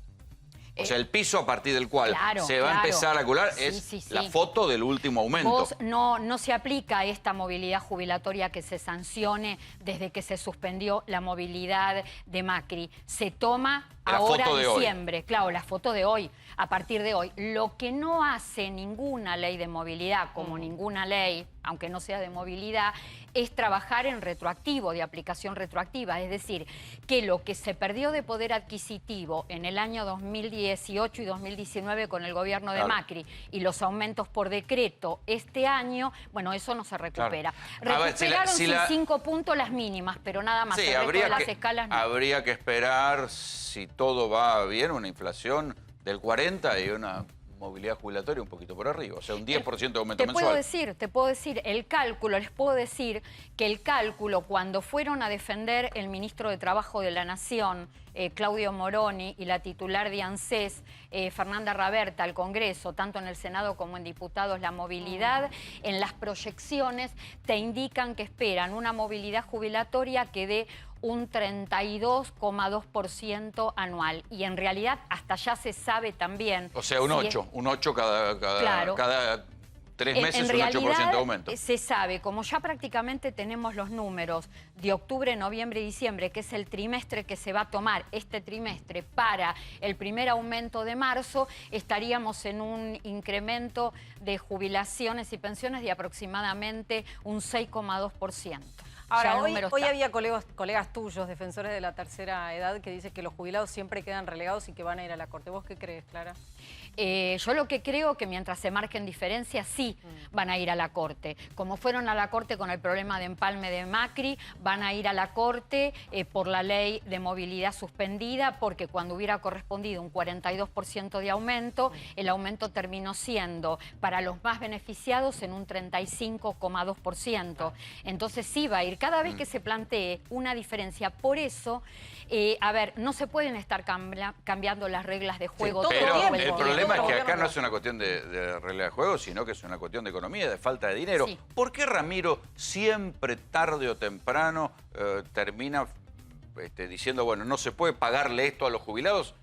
O sea, el piso a partir del cual se va a empezar a calcular es la foto del último aumento. Vos no se aplica esta movilidad jubilatoria que se sancione desde que se suspendió la movilidad de Macri. Se toma ahora en diciembre. Claro, la foto de hoy, a partir de hoy. Lo que no hace ninguna ley de movilidad, como ninguna ley, aunque no sea de movilidad, es trabajar en retroactivo, de aplicación retroactiva. Es decir, que lo que se perdió de poder adquisitivo en el año 2018 y 2019 con el gobierno de Macri y los aumentos por decreto este año, bueno, eso no se recupera. Recuperaron 5 puntos las mínimas, pero nada más. Sí, el resto de las escalas no. Habría que esperar, si todo va bien, una inflación del 40 y una movilidad jubilatoria un poquito por arriba, o sea, un 10% de aumento mensual. Te puedo decir, el cálculo, les puedo decir que el cálculo, cuando fueron a defender el ministro de Trabajo de la Nación, Claudio Moroni, y la titular de ANSES, Fernanda Raberta, al Congreso, tanto en el Senado como en diputados, la movilidad, en las proyecciones te indican que esperan una movilidad jubilatoria que dé un 32,2% anual. Y en realidad hasta ya se sabe también... O sea, un 8 cada 3 meses, un 8% de aumento. Se sabe, como ya prácticamente tenemos los números de octubre, noviembre y diciembre, que es el trimestre que se va a tomar este trimestre para el primer aumento de marzo, estaríamos en un incremento de jubilaciones y pensiones de aproximadamente un 6,2%. Ahora, hoy había colegas tuyos, defensores de la tercera edad, que dicen que los jubilados siempre quedan relegados y que van a ir a la Corte. ¿Vos qué crees, Clara? Yo lo que creo que mientras se marquen diferencias, sí van a ir a la Corte. Como fueron a la Corte con el problema de empalme de Macri, van a ir a la Corte por la ley de movilidad suspendida, porque cuando hubiera correspondido un 42% de aumento, el aumento terminó siendo para los más beneficiados en un 35,2%. Entonces sí va a ir cada vez que se plantee una diferencia. Por eso, a ver, no se pueden estar cambiando las reglas de juego todo el tiempo. El problema es que acá no es una cuestión de regla de juego, sino que es una cuestión de economía, de falta de dinero. Sí. ¿Por qué Ramiro siempre, tarde o temprano, termina diciendo, bueno, no se puede pagarle esto a los jubilados?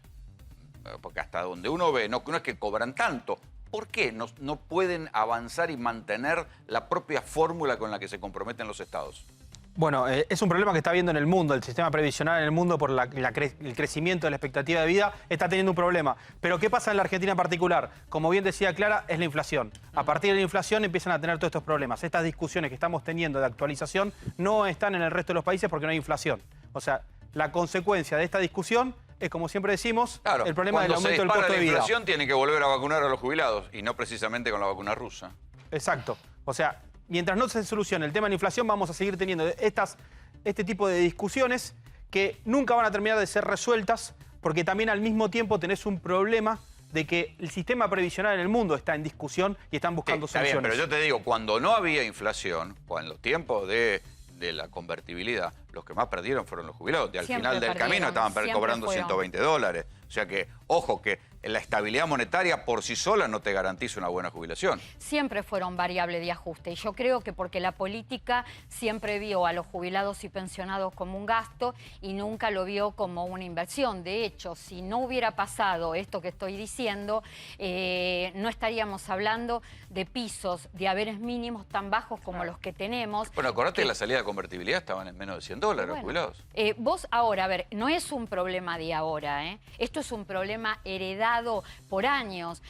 Porque hasta donde uno ve, no es que cobran tanto. ¿Por qué no pueden avanzar y mantener la propia fórmula con la que se comprometen los estados? Bueno, es un problema que está habiendo en el mundo, el sistema previsional en el mundo por el crecimiento de la expectativa de vida está teniendo un problema. Pero ¿qué pasa en la Argentina en particular? Como bien decía Clara, es la inflación. A partir de la inflación empiezan a tener todos estos problemas. Estas discusiones que estamos teniendo de actualización no están en el resto de los países porque no hay inflación. O sea, la consecuencia de esta discusión es, como siempre decimos, claro, el problema del aumento del costo de vida. La inflación tiene que volver a vacunar a los jubilados y no precisamente con la vacuna rusa. Exacto. O sea, mientras no se solucione el tema de la inflación, vamos a seguir teniendo este tipo de discusiones que nunca van a terminar de ser resueltas, porque también al mismo tiempo tenés un problema de que el sistema previsional en el mundo está en discusión y están buscando soluciones. Está bien, pero yo te digo, cuando no había inflación, en los tiempos de la convertibilidad, los que más perdieron fueron los jubilados. Y al final del camino estaban cobrando $120. O sea que, ojo, que la estabilidad monetaria por sí sola no te garantiza una buena jubilación. Siempre fueron variable de ajuste. Y yo creo que porque la política siempre vio a los jubilados y pensionados como un gasto y nunca lo vio como una inversión. De hecho, si no hubiera pasado esto que estoy diciendo, no estaríamos hablando de pisos, de haberes mínimos tan bajos como los que tenemos. Bueno, acordate que la salida de convertibilidad estaban en menos de $100 los jubilados. Vos ahora, a ver, no es un problema de ahora, esto es un problema heredado por años.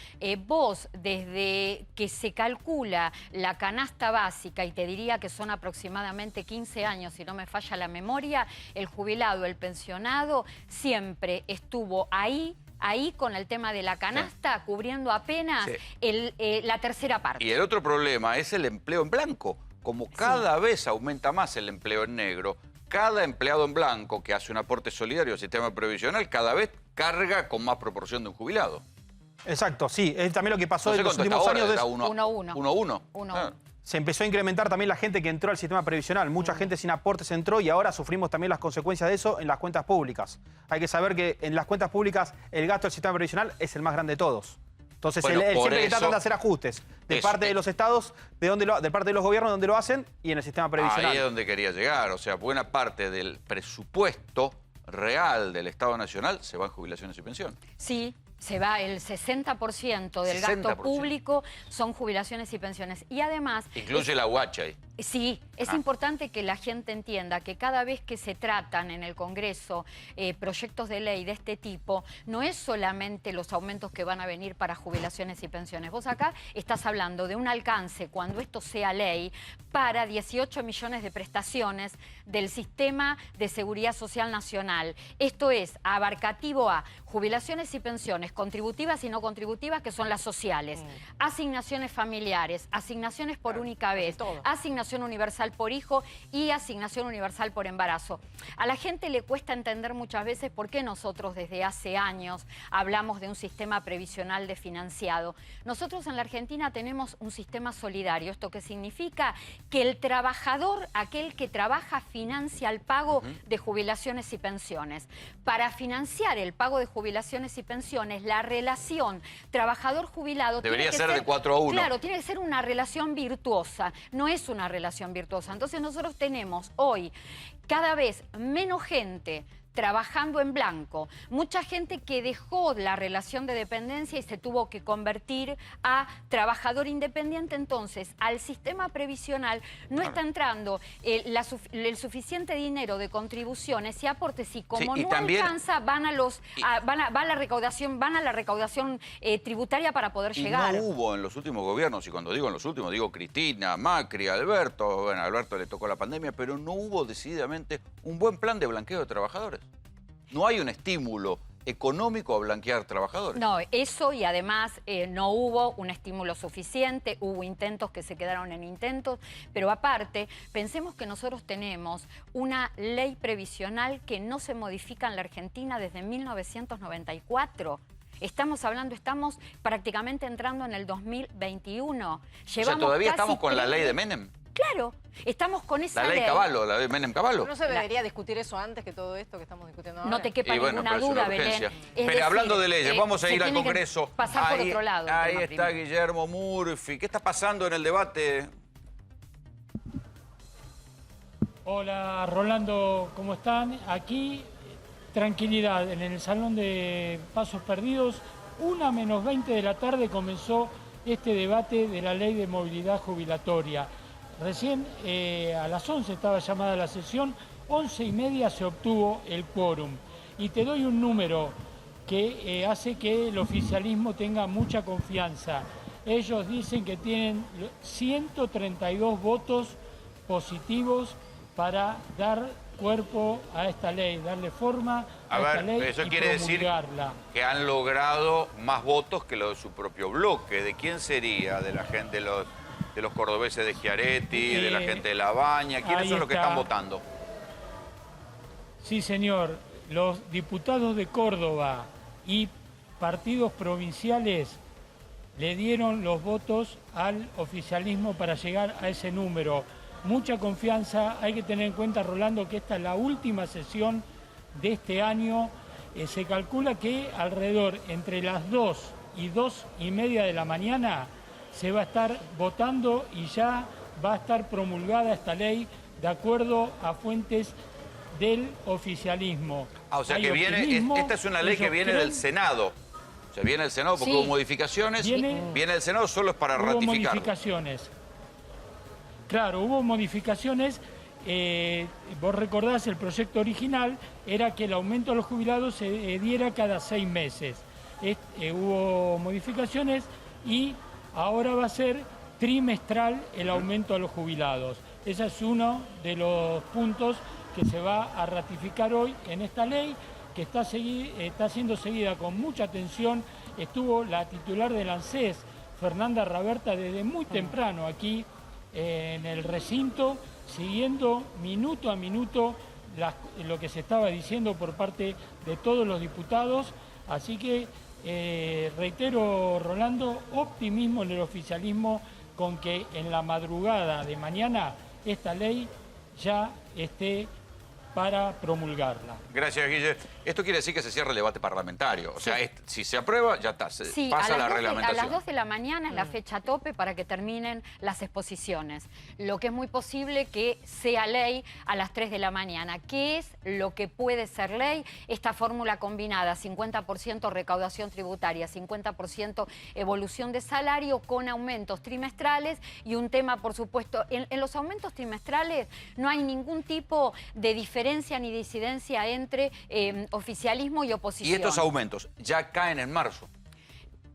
Vos, desde que se calcula la canasta básica, y te diría que son aproximadamente 15 años, si no me falla la memoria, el jubilado, el pensionado, siempre estuvo ahí con el tema de la canasta, cubriendo apenas la tercera parte. Y el otro problema es el empleo en blanco. Como cada vez aumenta más el empleo en negro, cada empleado en blanco que hace un aporte solidario al sistema previsional cada vez carga con más proporción de un jubilado. Exacto, sí. Es también lo que pasó en los últimos años. 1-1. Se empezó a incrementar también la gente que entró al sistema previsional. Mucha gente sin aportes entró y ahora sufrimos también las consecuencias de eso en las cuentas públicas. Hay que saber que en las cuentas públicas el gasto del sistema previsional es el más grande de todos. Entonces, bueno, siempre que tratan de hacer ajustes de parte de los estados, de parte de los gobiernos donde lo hacen y en el sistema previsional. Ahí es donde quería llegar. O sea, buena parte del presupuesto real del Estado Nacional se va en jubilaciones y pensiones. Sí, se va el 60% del gasto público son jubilaciones y pensiones. Y además... Incluye la UH ahí. Sí, es importante que la gente entienda que cada vez que se tratan en el Congreso proyectos de ley de este tipo, no es solamente los aumentos que van a venir para jubilaciones y pensiones. Vos acá estás hablando de un alcance, cuando esto sea ley, para 18 millones de prestaciones del Sistema de Seguridad Social Nacional. Esto es abarcativo a jubilaciones y pensiones prestaciones contributivas y no contributivas, que son las sociales, asignaciones familiares, asignaciones por única vez, asignación universal por hijo y asignación universal por embarazo. A la gente le cuesta entender muchas veces por qué nosotros desde hace años hablamos de un sistema previsional desfinanciado. Nosotros en la Argentina tenemos un sistema solidario, esto que significa que el trabajador, aquel que trabaja, financia el pago de jubilaciones y pensiones. Para financiar el pago de jubilaciones y pensiones, la relación trabajador-jubilado debería ser de 4-1. Claro, tiene que ser una relación virtuosa, no es una relación virtuosa. Entonces nosotros tenemos hoy cada vez menos gente trabajando en blanco, mucha gente que dejó la relación de dependencia y se tuvo que convertir a trabajador independiente. Entonces, al sistema previsional no está entrando el suficiente dinero de contribuciones y aportes, y como no alcanza, van a la recaudación tributaria para poder llegar. No hubo en los últimos gobiernos, y cuando digo en los últimos, digo Cristina, Macri, Alberto. Bueno, a Alberto le tocó la pandemia, pero no hubo decididamente un buen plan de blanqueo de trabajadores. No hay un estímulo económico a blanquear trabajadores. No, eso, y además no hubo un estímulo suficiente, hubo intentos que se quedaron en intentos, pero aparte, pensemos que nosotros tenemos una ley previsional que no se modifica en la Argentina desde 1994. Estamos prácticamente entrando en el 2021. O sea, todavía estamos con la ley de Menem. Claro, estamos con esa ley. La ley Cavallo, la de Menem Cavallo. ¿No se debería discutir eso antes que todo esto que estamos discutiendo ahora? No te quepa ninguna duda, Belén. Pero hablando de leyes, vamos a ir al Congreso. Pasar por otro lado. Ahí está Guillermo Murphy. ¿Qué está pasando en el debate? Hola, Rolando, ¿cómo están? Aquí, tranquilidad, en el Salón de Pasos Perdidos, 1:20 de la tarde comenzó este debate de la Ley de Movilidad Jubilatoria. Recién a las 11 estaba llamada la sesión, 11:30 se obtuvo el quórum. Y te doy un número que hace que el oficialismo tenga mucha confianza. Ellos dicen que tienen 132 votos positivos para dar cuerpo a esta ley, darle forma a esta ley eso y quiere decir que han logrado más votos que los de su propio bloque. ¿De quién sería? ¿De la gente, de los cordobeses de Schiaretti, de la gente de La Baña? ¿Quiénes son los que están votando? Sí, señor. Los diputados de Córdoba y partidos provinciales le dieron los votos al oficialismo para llegar a ese número. Mucha confianza. Hay que tener en cuenta, Rolando, que esta es la última sesión de este año. Se calcula que alrededor entre las 2 y 2:30 de la mañana se va a estar votando y ya va a estar promulgada esta ley de acuerdo a fuentes del oficialismo. O sea que esta es una ley que viene del Senado. O sea, viene del Senado porque hubo modificaciones. Viene del Senado solo es para ratificar. Hubo modificaciones. Claro, hubo modificaciones. Vos recordás, el proyecto original era que el aumento a los jubilados se diera cada 6 meses. Hubo modificaciones y ahora va a ser trimestral el aumento a los jubilados. Ese es uno de los puntos que se va a ratificar hoy en esta ley, que está siendo seguida con mucha atención. Estuvo la titular del ANSES, Fernanda Raberta, desde muy temprano aquí en el recinto, siguiendo minuto a minuto lo que se estaba diciendo por parte de todos los diputados. Así que reitero, Rolando, optimismo en el oficialismo con que en la madrugada de mañana esta ley ya esté para promulgarla. Gracias, Guille. Esto quiere decir que se cierra el debate parlamentario. O sea, si se aprueba, ya está, pasa la reglamentación. A las 2 de la mañana es la fecha tope para que terminen las exposiciones. Lo que es muy posible que sea ley a las 3 de la mañana. ¿Qué es lo que puede ser ley? Esta fórmula combinada, 50% recaudación tributaria, 50% evolución de salario con aumentos trimestrales y un tema, por supuesto, en los aumentos trimestrales no hay ningún tipo de diferencia ni disidencia entre oficialismo y oposición. ¿Y estos aumentos ya caen en marzo?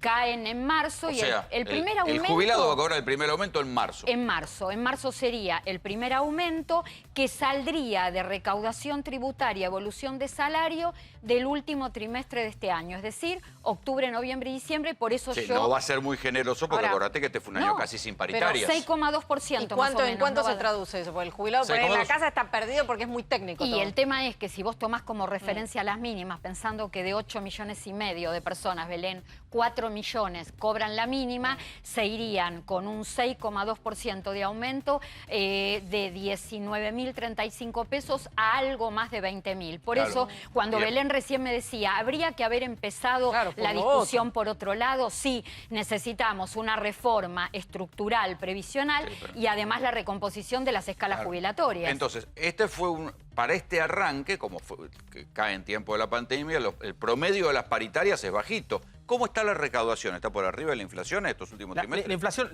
caen en marzo y el primer aumento... El jubilado va a cobrar el primer aumento en marzo. En marzo sería el primer aumento que saldría de recaudación tributaria, evolución de salario del último trimestre de este año, es decir, octubre, noviembre y diciembre, por eso sí, yo... no va a ser muy generoso porque acordate que este fue un año casi sin paritarias. 6,2%. ¿En cuánto se traduce eso? Porque el jubilado por ahí en la casa está perdido porque es muy técnico Y todo. el tema es que si vos tomás como referencia las mínimas, pensando que de 8,5 millones de personas, Belén, 4 millones cobran la mínima, se irían con un 6,2% de aumento de 19.035 pesos a algo más de 20.000. Por eso, cuando Belén recién me decía, habría que haber empezado la discusión por otro lado, sí, necesitamos una reforma estructural, previsional y además la recomposición de las escalas jubilatorias. Entonces, para este arranque, como que cae en tiempo de la pandemia, el promedio de las paritarias es bajito. ¿Cómo está la recaudación? ¿Está por arriba de la inflación en estos últimos trimestres?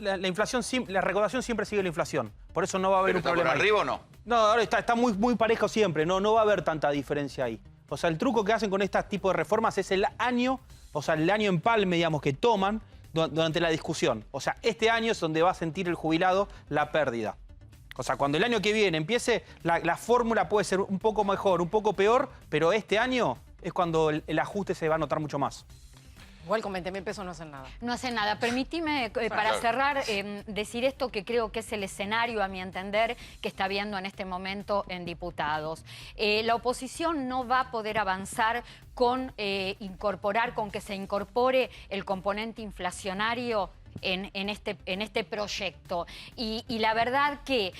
La recaudación siempre sigue la inflación. Por eso no va a haber un problema. ¿Está por arriba o no? No, ahora está muy parejo siempre. No va a haber tanta diferencia ahí. O sea, el truco que hacen con este tipo de reformas es el año empalme, digamos, que toman durante la discusión. O sea, este año es donde va a sentir el jubilado la pérdida. O sea, cuando el año que viene empiece, la fórmula puede ser un poco mejor, un poco peor, pero este año es cuando el ajuste se va a notar mucho más. Igual con 20.000 pesos no hacen nada. No hacen nada. Permitime, para cerrar, decir esto que creo que es el escenario, a mi entender, que está viendo en este momento en diputados. La oposición no va a poder avanzar con que se incorpore el componente inflacionario en este proyecto. Y la verdad que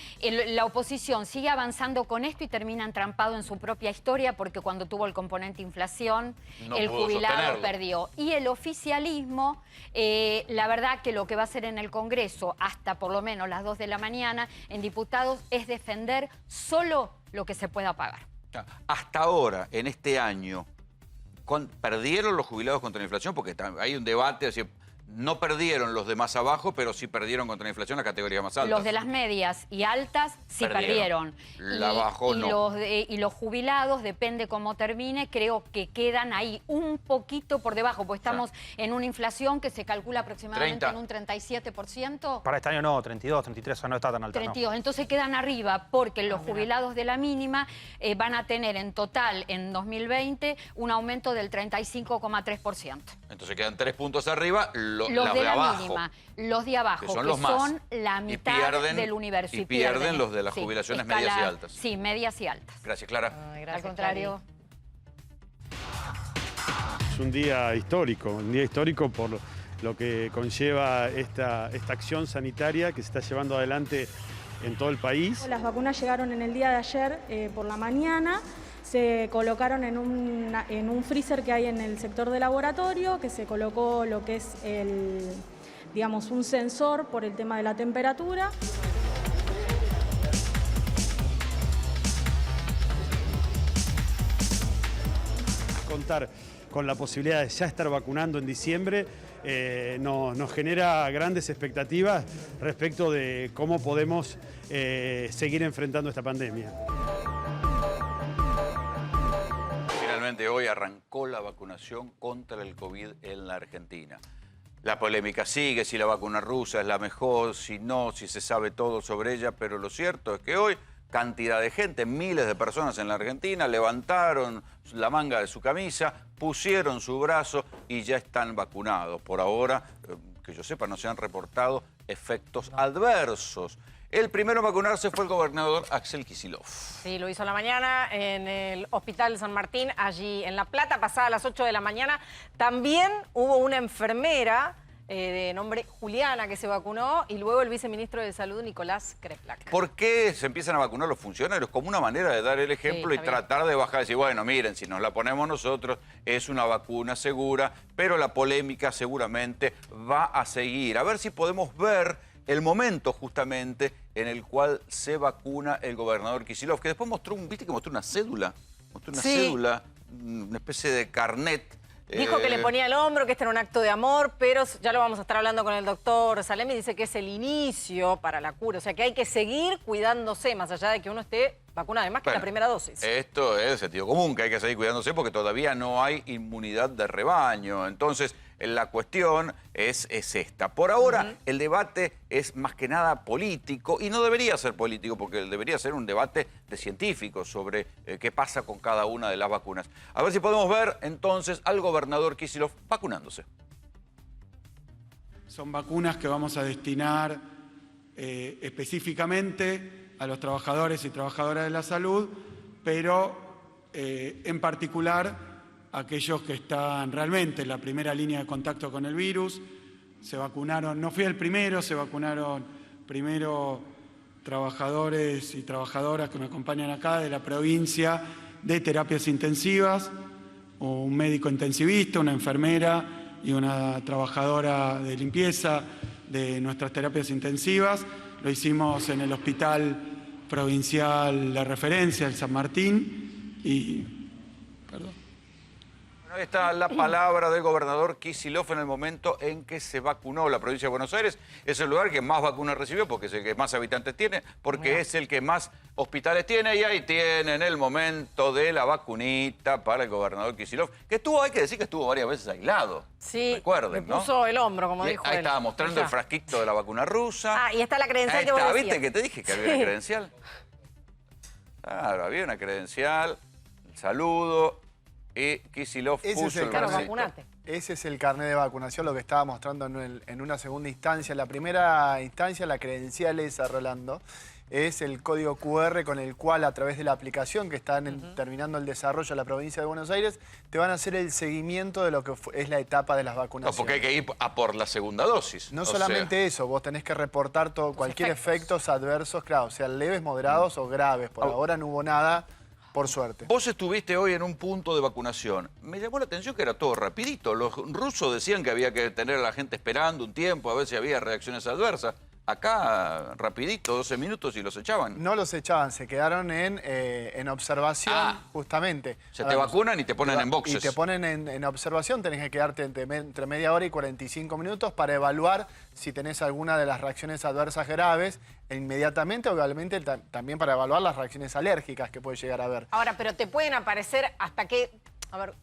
la oposición sigue avanzando con esto y termina entrampado en su propia historia porque cuando tuvo el componente inflación, el jubilado perdió. Y el oficialismo, la verdad que lo que va a hacer en el Congreso hasta por lo menos las 2 de la mañana en diputados es defender solo lo que se pueda pagar. Hasta ahora, en este año, ¿perdieron los jubilados contra la inflación? Porque hay un debate, así, no perdieron los de más abajo, pero sí perdieron contra la inflación las categorías más altas. Los de las medias y altas sí perdieron. La abajo no. Y los jubilados, depende cómo termine, creo que quedan ahí un poquito por debajo, porque estamos en una inflación que se calcula aproximadamente en un 37%. Para este año no, 32, 33, o sea, no está tan alta. 32, no. Entonces quedan arriba, porque los jubilados de la mínima van a tener en total en 2020 un aumento del 35,3%. Entonces quedan 3 puntos arriba. Los de la mínima, los de abajo, que son la mitad del universo. Y pierden los de las jubilaciones medias y altas. Sí, medias y altas. Gracias, Clara. Gracias, al contrario. Es un día histórico por lo que conlleva esta acción sanitaria que se está llevando adelante en todo el país. Las vacunas llegaron en el día de ayer por la mañana. Se colocaron en un freezer que hay en el sector de laboratorio, que se colocó lo que es un sensor por el tema de la temperatura. Contar con la posibilidad de ya estar vacunando en diciembre nos genera grandes expectativas respecto de cómo podemos seguir enfrentando esta pandemia. Finalmente hoy arrancó la vacunación contra el COVID en la Argentina. La polémica sigue, si la vacuna rusa es la mejor, si no, si se sabe todo sobre ella, pero lo cierto es que hoy cantidad de gente, miles de personas en la Argentina, levantaron la manga de su camisa, pusieron su brazo y ya están vacunados. Por ahora, que yo sepa, no se han reportado efectos adversos. El primero en vacunarse fue el gobernador Axel Kicillof. Sí, lo hizo a la mañana en el Hospital San Martín, allí en La Plata, pasada las 8 de la mañana. También hubo una enfermera de nombre Juliana que se vacunó y luego el viceministro de Salud, Nicolás Kreplak. ¿Por qué se empiezan a vacunar los funcionarios? Como una manera de dar el ejemplo y tratar de bajar y decir, bueno, miren, si nos la ponemos nosotros es una vacuna segura, pero la polémica seguramente va a seguir. A ver si podemos ver el momento justamente en el cual se vacuna el gobernador Kicillof, que después mostró ¿viste que mostró una cédula? Mostró una cédula, una especie de carnet. Dijo que le ponía el hombro, que este era un acto de amor, pero ya lo vamos a estar hablando con el doctor Salemi, dice que es el inicio para la cura, o sea que hay que seguir cuidándose, más allá de que uno esté Vacuna además que la primera dosis. Esto es sentido común, que hay que seguir cuidándose porque todavía no hay inmunidad de rebaño. Entonces, la cuestión es esta. Por ahora, el debate es más que nada político y no debería ser político porque debería ser un debate de científicos sobre qué pasa con cada una de las vacunas. A ver si podemos ver entonces al gobernador Kicillof vacunándose. Son vacunas que vamos a destinar específicamente a los trabajadores y trabajadoras de la salud, pero en particular aquellos que están realmente en la primera línea de contacto con el virus. Se vacunaron, no fui el primero, se vacunaron primero trabajadores y trabajadoras que me acompañan acá de la provincia de terapias intensivas, un médico intensivista, una enfermera y una trabajadora de limpieza de nuestras terapias intensivas. Lo hicimos en el hospital provincial de referencia, el San Martín, y... Perdón. Bueno, ahí está la palabra del gobernador Kicillof en el momento en que se vacunó. La provincia de Buenos Aires es el lugar que más vacunas recibió porque es el que más habitantes tiene, porque es el que más hospitales tiene, y ahí tienen el momento de la vacunita para el gobernador Kicillof, que estuvo, hay que decir que estuvo varias veces aislado. Sí, recuerden, me puso el hombro, como dijo ahí él. estaba mostrando el frasquito de la vacuna rusa. Ah, y está la credencial ahí que vos está, decías. ¿viste que te dije que había una credencial? Claro, había una credencial, el saludo, y Kicillof puso el bracito. Ese es el carnet de vacunación, lo que estaba mostrando en una segunda instancia. En la primera instancia, la credencial esa, Rolando, es el código QR con el cual, a través de la aplicación que está terminando el desarrollo en la provincia de Buenos Aires, te van a hacer el seguimiento de lo que es la etapa de las vacunaciones. No, porque hay que ir a por la segunda dosis. No solamente eso, vos tenés que reportar cualquier efectos adversos, claro, sean leves, moderados o graves. Por ahora no hubo nada, por suerte. Vos estuviste hoy en un punto de vacunación. Me llamó la atención que era todo rapidito. Los rusos decían que había que tener a la gente esperando un tiempo a ver si había reacciones adversas. Acá, rapidito, 12 minutos y los echaban. No los echaban, se quedaron en observación, justamente. O sea, te vacunan y te ponen en boxes. Y te ponen en observación, tenés que quedarte entre media hora y 45 minutos para evaluar si tenés alguna de las reacciones adversas graves inmediatamente, obviamente también para evaluar las reacciones alérgicas que puede llegar a haber. Ahora, pero te pueden aparecer hasta que... A ver...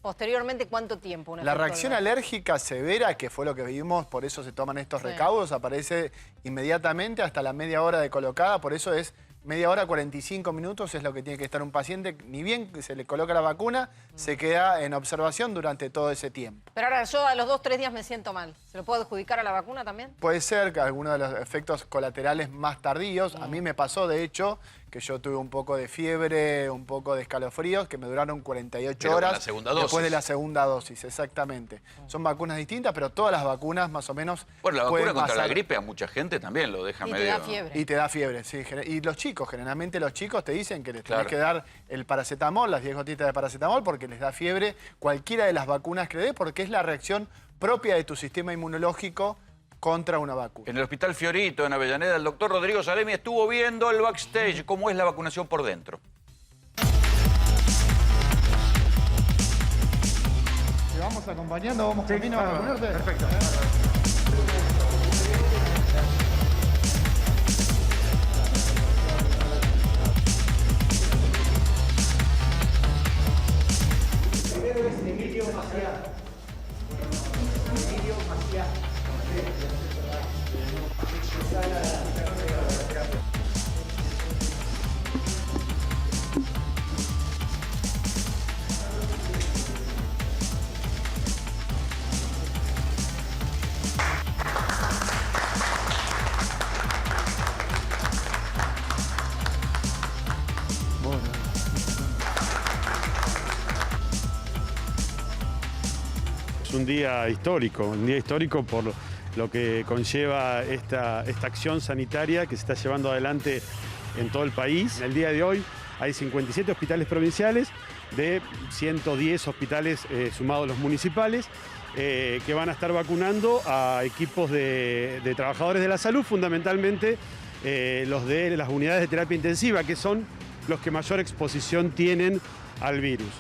Posteriormente, ¿cuánto tiempo? La reacción alérgica severa, que fue lo que vimos, por eso se toman estos recaudos, aparece inmediatamente hasta la media hora de colocada, por eso es media hora, 45 minutos es lo que tiene que estar un paciente. Ni bien se le coloca la vacuna, se queda en observación durante todo ese tiempo. Pero ahora yo a los 2-3 días me siento mal. ¿Se lo puedo adjudicar a la vacuna también? Puede ser que algunos de los efectos colaterales más tardíos. A mí me pasó, de hecho, que yo tuve un poco de fiebre, un poco de escalofríos, que me duraron 48 horas. La segunda dosis. Después de la segunda dosis, exactamente. Son vacunas distintas, pero todas las vacunas más o menos... Bueno, la vacuna pueden contra la pasar. gripe a mucha gente también lo deja medio... Y te da fiebre. Y te da fiebre, sí. Y los chicos, generalmente los chicos te dicen que les tenés que dar el paracetamol, las 10 gotitas de paracetamol, porque les da fiebre cualquiera de las vacunas que le dé, porque es la reacción propia de tu sistema inmunológico contra una vacuna. En el Hospital Fiorito, en Avellaneda, el doctor Rodrigo Salemi estuvo viendo el backstage, cómo es la vacunación por dentro. Te vamos acompañando, vamos camino a vacunarte. Perfecto. Primero es Emilio Maciá. Emilio Maciá. Es un día histórico por lo que conlleva esta acción sanitaria que se está llevando adelante en todo el país. En el día de hoy hay 57 hospitales provinciales, de 110 hospitales sumados los municipales, que van a estar vacunando a equipos de trabajadores de la salud, fundamentalmente los de las unidades de terapia intensiva, que son los que mayor exposición tienen al virus.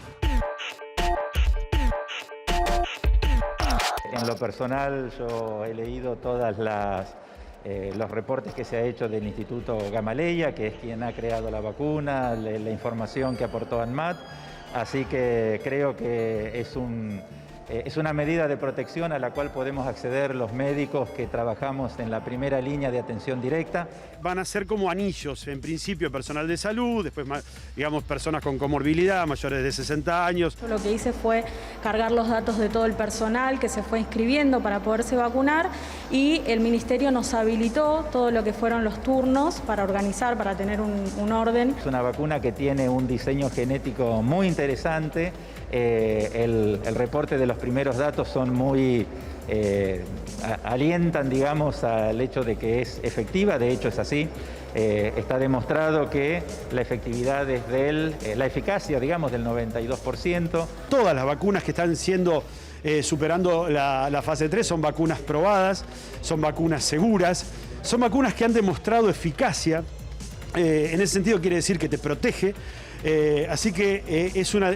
En lo personal, yo he leído todas las los reportes que se ha hecho del Instituto Gamaleya, que es quien ha creado la vacuna, la información que aportó ANMAT. Así que creo que es una medida de protección a la cual podemos acceder los médicos que trabajamos en la primera línea de atención directa. Van a ser como anillos, en principio personal de salud, después digamos personas con comorbilidad, mayores de 60 años. Lo que hice fue cargar los datos de todo el personal que se fue inscribiendo para poderse vacunar y el Ministerio nos habilitó todo lo que fueron los turnos para organizar, para tener un orden. Es una vacuna que tiene un diseño genético muy interesante. El reporte de los primeros datos son muy... alientan, digamos, al hecho de que es efectiva. De hecho es así. Está demostrado que la efectividad es la eficacia, digamos, del 92%. Todas las vacunas que están superando la fase 3 son vacunas probadas, son vacunas seguras, son vacunas que han demostrado eficacia. En ese sentido quiere decir que te protege. Así que es una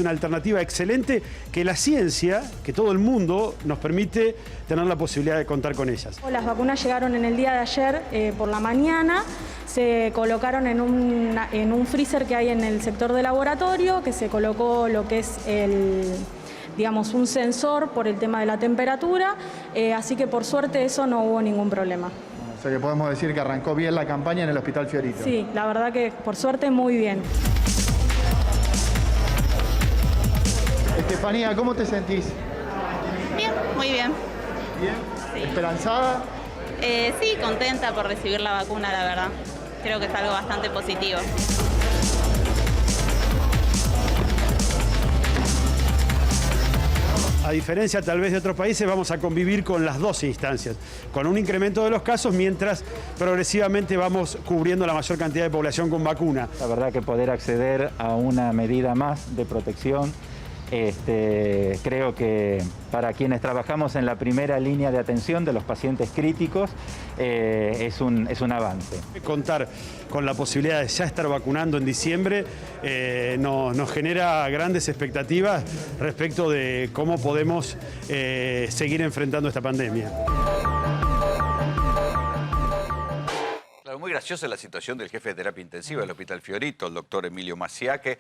alternativa excelente que la ciencia, que todo el mundo nos permite tener la posibilidad de contar con ellas. Las vacunas llegaron en el día de ayer por la mañana, se colocaron en un freezer que hay en el sector de laboratorio, que se colocó lo que es digamos, un sensor por el tema de la temperatura, así que por suerte eso no hubo ningún problema. O sea que podemos decir que arrancó bien la campaña en el Hospital Fiorito. Sí, la verdad que por suerte muy bien. Estefanía, ¿cómo te sentís? Bien, muy bien. ¿Bien? Sí. ¿Esperanzada? Sí, contenta por recibir la vacuna, la verdad. Creo que es algo bastante positivo. A diferencia tal vez de otros países, vamos a convivir con las dos instancias, con un incremento de los casos mientras progresivamente vamos cubriendo la mayor cantidad de población con vacuna. La verdad que poder acceder a una medida más de protección, creo que para quienes trabajamos en la primera línea de atención de los pacientes críticos, es un avance. Contar con la posibilidad de ya estar vacunando en diciembre nos genera grandes expectativas respecto de cómo podemos seguir enfrentando esta pandemia. Claro, muy graciosa la situación del jefe de terapia intensiva del Hospital Fiorito, el doctor Emilio Maciaque.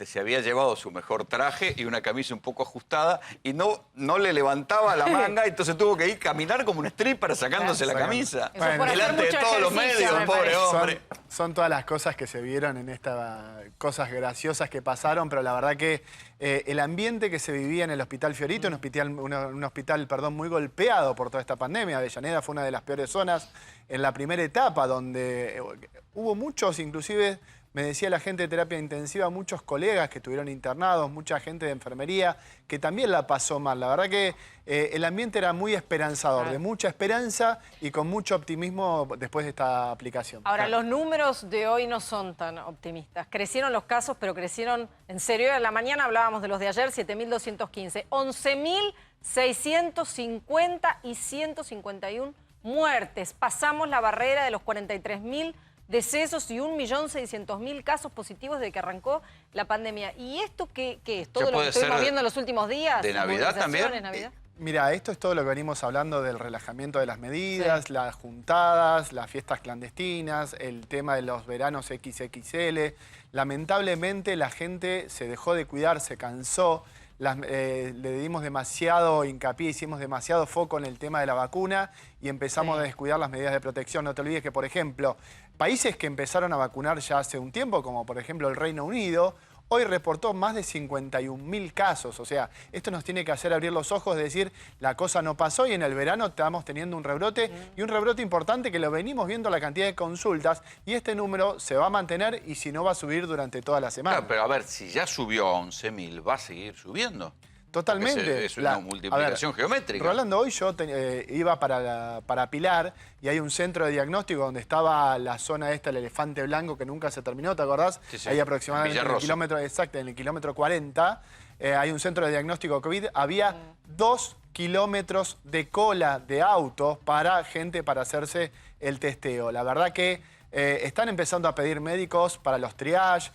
Se había llevado su mejor traje y una camisa un poco ajustada y no le levantaba la manga, entonces tuvo que ir caminar como un stripper sacándose la camisa. Bueno, delante de todos los medios, pobre hombre. Son todas las cosas que se vieron en estas cosas graciosas que pasaron, pero la verdad que el ambiente que se vivía en el Hospital Fiorito, un hospital muy golpeado por toda esta pandemia. Avellaneda fue una de las peores zonas en la primera etapa, donde hubo muchos, inclusive... Me decía la gente de terapia intensiva, muchos colegas que estuvieron internados, mucha gente de enfermería, que también la pasó mal. La verdad que el ambiente era muy esperanzador, de mucha esperanza y con mucho optimismo después de esta aplicación. Ahora, los números de hoy no son tan optimistas. Crecieron los casos, pero crecieron en serio. En la mañana hablábamos de los de ayer, 7.215. 11.650 y 151 muertes. Pasamos la barrera de los 43.000 decesos y 1.600.000 casos positivos desde que arrancó la pandemia. ¿Y esto qué es? ¿Todo lo que estuvimos viendo en los últimos días? ¿De Navidad también? ¿Navidad? Mira, esto es todo lo que venimos hablando del relajamiento de las medidas, las juntadas, las fiestas clandestinas, el tema de los veranos XXL. Lamentablemente la gente se dejó de cuidar, se cansó. Le dimos demasiado hincapié, hicimos demasiado foco en el tema de la vacuna y empezamos a descuidar las medidas de protección. No te olvides que, por ejemplo, países que empezaron a vacunar ya hace un tiempo, como por ejemplo el Reino Unido, hoy reportó más de 51.000 casos. O sea, esto nos tiene que hacer abrir los ojos, de decir, la cosa no pasó y en el verano estamos teniendo un rebrote y un rebrote importante que lo venimos viendo la cantidad de consultas y este número se va a mantener y si no va a subir durante toda la semana. Claro, pero a ver, si ya subió a 11.000, va a seguir subiendo. Totalmente. Es una multiplicación geométrica. Rolando, hoy yo iba para Pilar y hay un centro de diagnóstico donde estaba la zona esta, el elefante blanco, que nunca se terminó, ¿te acordás? Sí, sí. Ahí aproximadamente en el kilómetro, exacto, en el kilómetro 40, hay un centro de diagnóstico COVID. Había 2 kilómetros de cola de autos para gente para hacerse el testeo. La verdad que están empezando a pedir médicos para los triage.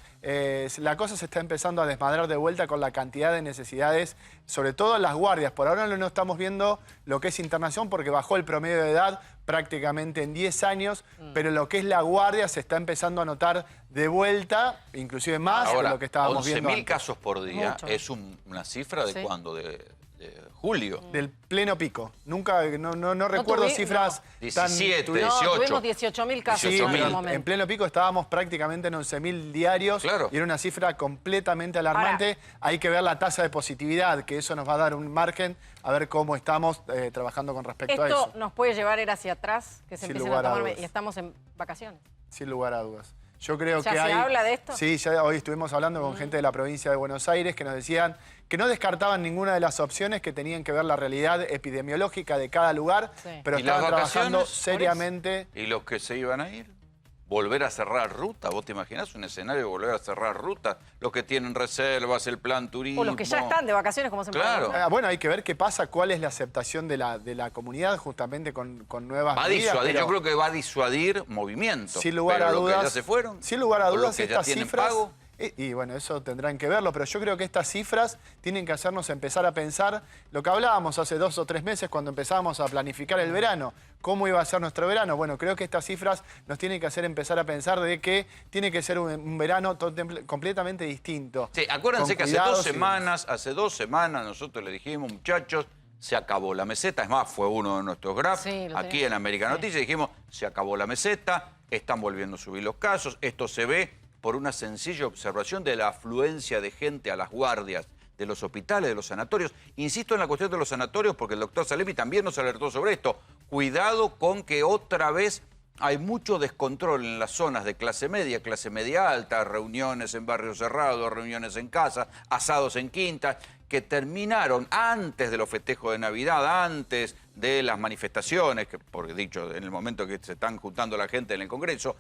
La cosa se está empezando a desmadrar de vuelta con la cantidad de necesidades, sobre todo en las guardias. Por ahora no estamos viendo lo que es internación porque bajó el promedio de edad prácticamente en 10 años, pero lo que es la guardia se está empezando a notar de vuelta, inclusive más de lo que estábamos viendo 11.000 antes. casos por día. Mucho. Es una cifra de cuándo, de julio. Del pleno pico. Nunca, no recuerdo cifras tan... 17, No, 18. tuvimos 18.000 casos Sí, en pero aquel momento. en pleno pico estábamos prácticamente en 11.000 diarios y era una cifra completamente alarmante. Hay que ver la tasa de positividad, que eso nos va a dar un margen a ver cómo estamos trabajando con respecto a eso. Esto nos puede llevar hacia atrás, que se Sin empiecen lugar a a tomar... dudas. Y estamos en vacaciones. Sin lugar a dudas. Yo creo ¿Ya que se habla de esto? Sí, ya hoy estuvimos hablando con gente de la provincia de Buenos Aires que nos decían que no descartaban ninguna de las opciones, que tenían que ver la realidad epidemiológica de cada lugar, pero ¿Y las estaban trabajando vacaciones? seriamente. ¿Y los que se iban a ir? ¿Volver a cerrar ruta? ¿Vos te imaginás un escenario de volver a cerrar ruta? Los que tienen reservas, el plan turismo... O los que ya están de vacaciones, como se Claro. Bueno, hay que ver qué pasa, cuál es la aceptación de la comunidad justamente con nuevas Va a medidas. disuadir, pero yo creo que va a disuadir movimientos. sin lugar pero a los dudas, que ya se fueron, sin lugar a o los dudas, que ya estas tienen cifras... pago. Y bueno, eso tendrán que verlo, pero yo creo que estas cifras tienen que hacernos empezar a pensar lo que hablábamos hace 2 o 3 meses cuando empezábamos a planificar el verano. ¿Cómo iba a ser nuestro verano? Bueno, creo que estas cifras nos tienen que hacer empezar a pensar de que tiene que ser un verano completamente distinto. Sí, acuérdense que Con cuidados hace dos semanas nosotros le dijimos, muchachos, se acabó la meseta. Es más, fue uno de nuestros graphs aquí en América Noticias. Dijimos, se acabó la meseta, están volviendo a subir los casos. Esto se ve por una sencilla observación de la afluencia de gente a las guardias de los hospitales, de los sanatorios. Insisto en la cuestión de los sanatorios porque el doctor Salemi también nos alertó sobre esto. Cuidado con que otra vez hay mucho descontrol en las zonas de clase media alta, reuniones en barrios cerrados, reuniones en casa, asados en quintas, que terminaron antes de los festejos de Navidad, antes de las manifestaciones, que por dicho, en el momento que se están juntando la gente en el Congreso,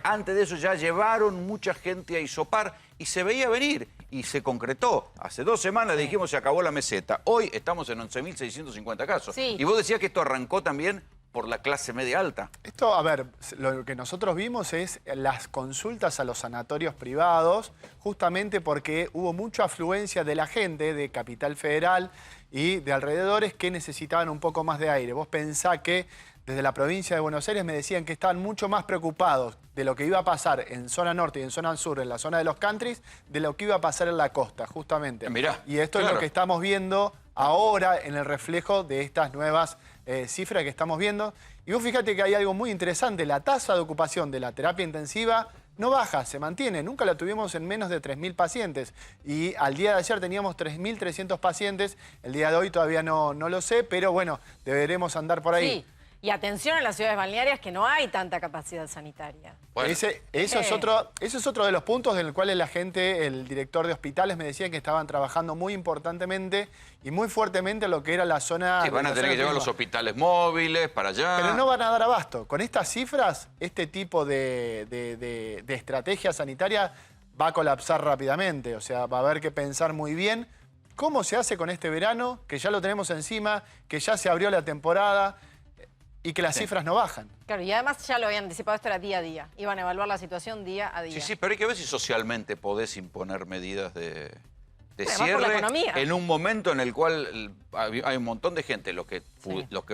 antes de eso ya llevaron mucha gente a hisopar y se veía venir y se concretó. Hace 2 semanas dijimos se acabó la meseta. Hoy estamos en 11.650 casos. Sí. Y vos decías que esto arrancó también por la clase media alta. Esto, a ver, lo que nosotros vimos es las consultas a los sanatorios privados, justamente porque hubo mucha afluencia de la gente de Capital Federal y de alrededores que necesitaban un poco más de aire. Vos pensá que desde la provincia de Buenos Aires me decían que estaban mucho más preocupados de lo que iba a pasar en zona norte y en zona sur, en la zona de los countries, de lo que iba a pasar en la costa, justamente. Mirá, y esto es lo que estamos viendo ahora en el reflejo de estas nuevas cifras que estamos viendo. Y vos fíjate que hay algo muy interesante, la tasa de ocupación de la terapia intensiva no baja, se mantiene. Nunca la tuvimos en menos de 3.000 pacientes. Y al día de ayer teníamos 3.300 pacientes. El día de hoy todavía no lo sé, pero bueno, deberemos andar por ahí. Sí. Y atención en las ciudades balnearias que no hay tanta capacidad sanitaria. Bueno. Eso es otro de los puntos en el cual la gente, el director de hospitales me decía que estaban trabajando muy importantemente y muy fuertemente lo que era la zona... Sí, van a tener que llevar los hospitales móviles para allá. Pero no van a dar abasto. Con estas cifras, este tipo de estrategia sanitaria va a colapsar rápidamente. O sea, va a haber que pensar muy bien cómo se hace con este verano, que ya lo tenemos encima, que ya se abrió la temporada y que las cifras no bajan. Claro, y además ya lo habían anticipado, esto era día a día. Iban a evaluar la situación día a día. Sí, pero hay que ver si socialmente podés imponer medidas de Además, por la cierre economía. en un momento en el cual hay un montón de gente, los que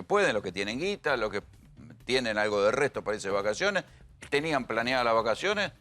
pueden, los que tienen guita, los que tienen algo de resto para irse de vacaciones, tenían planeadas las vacaciones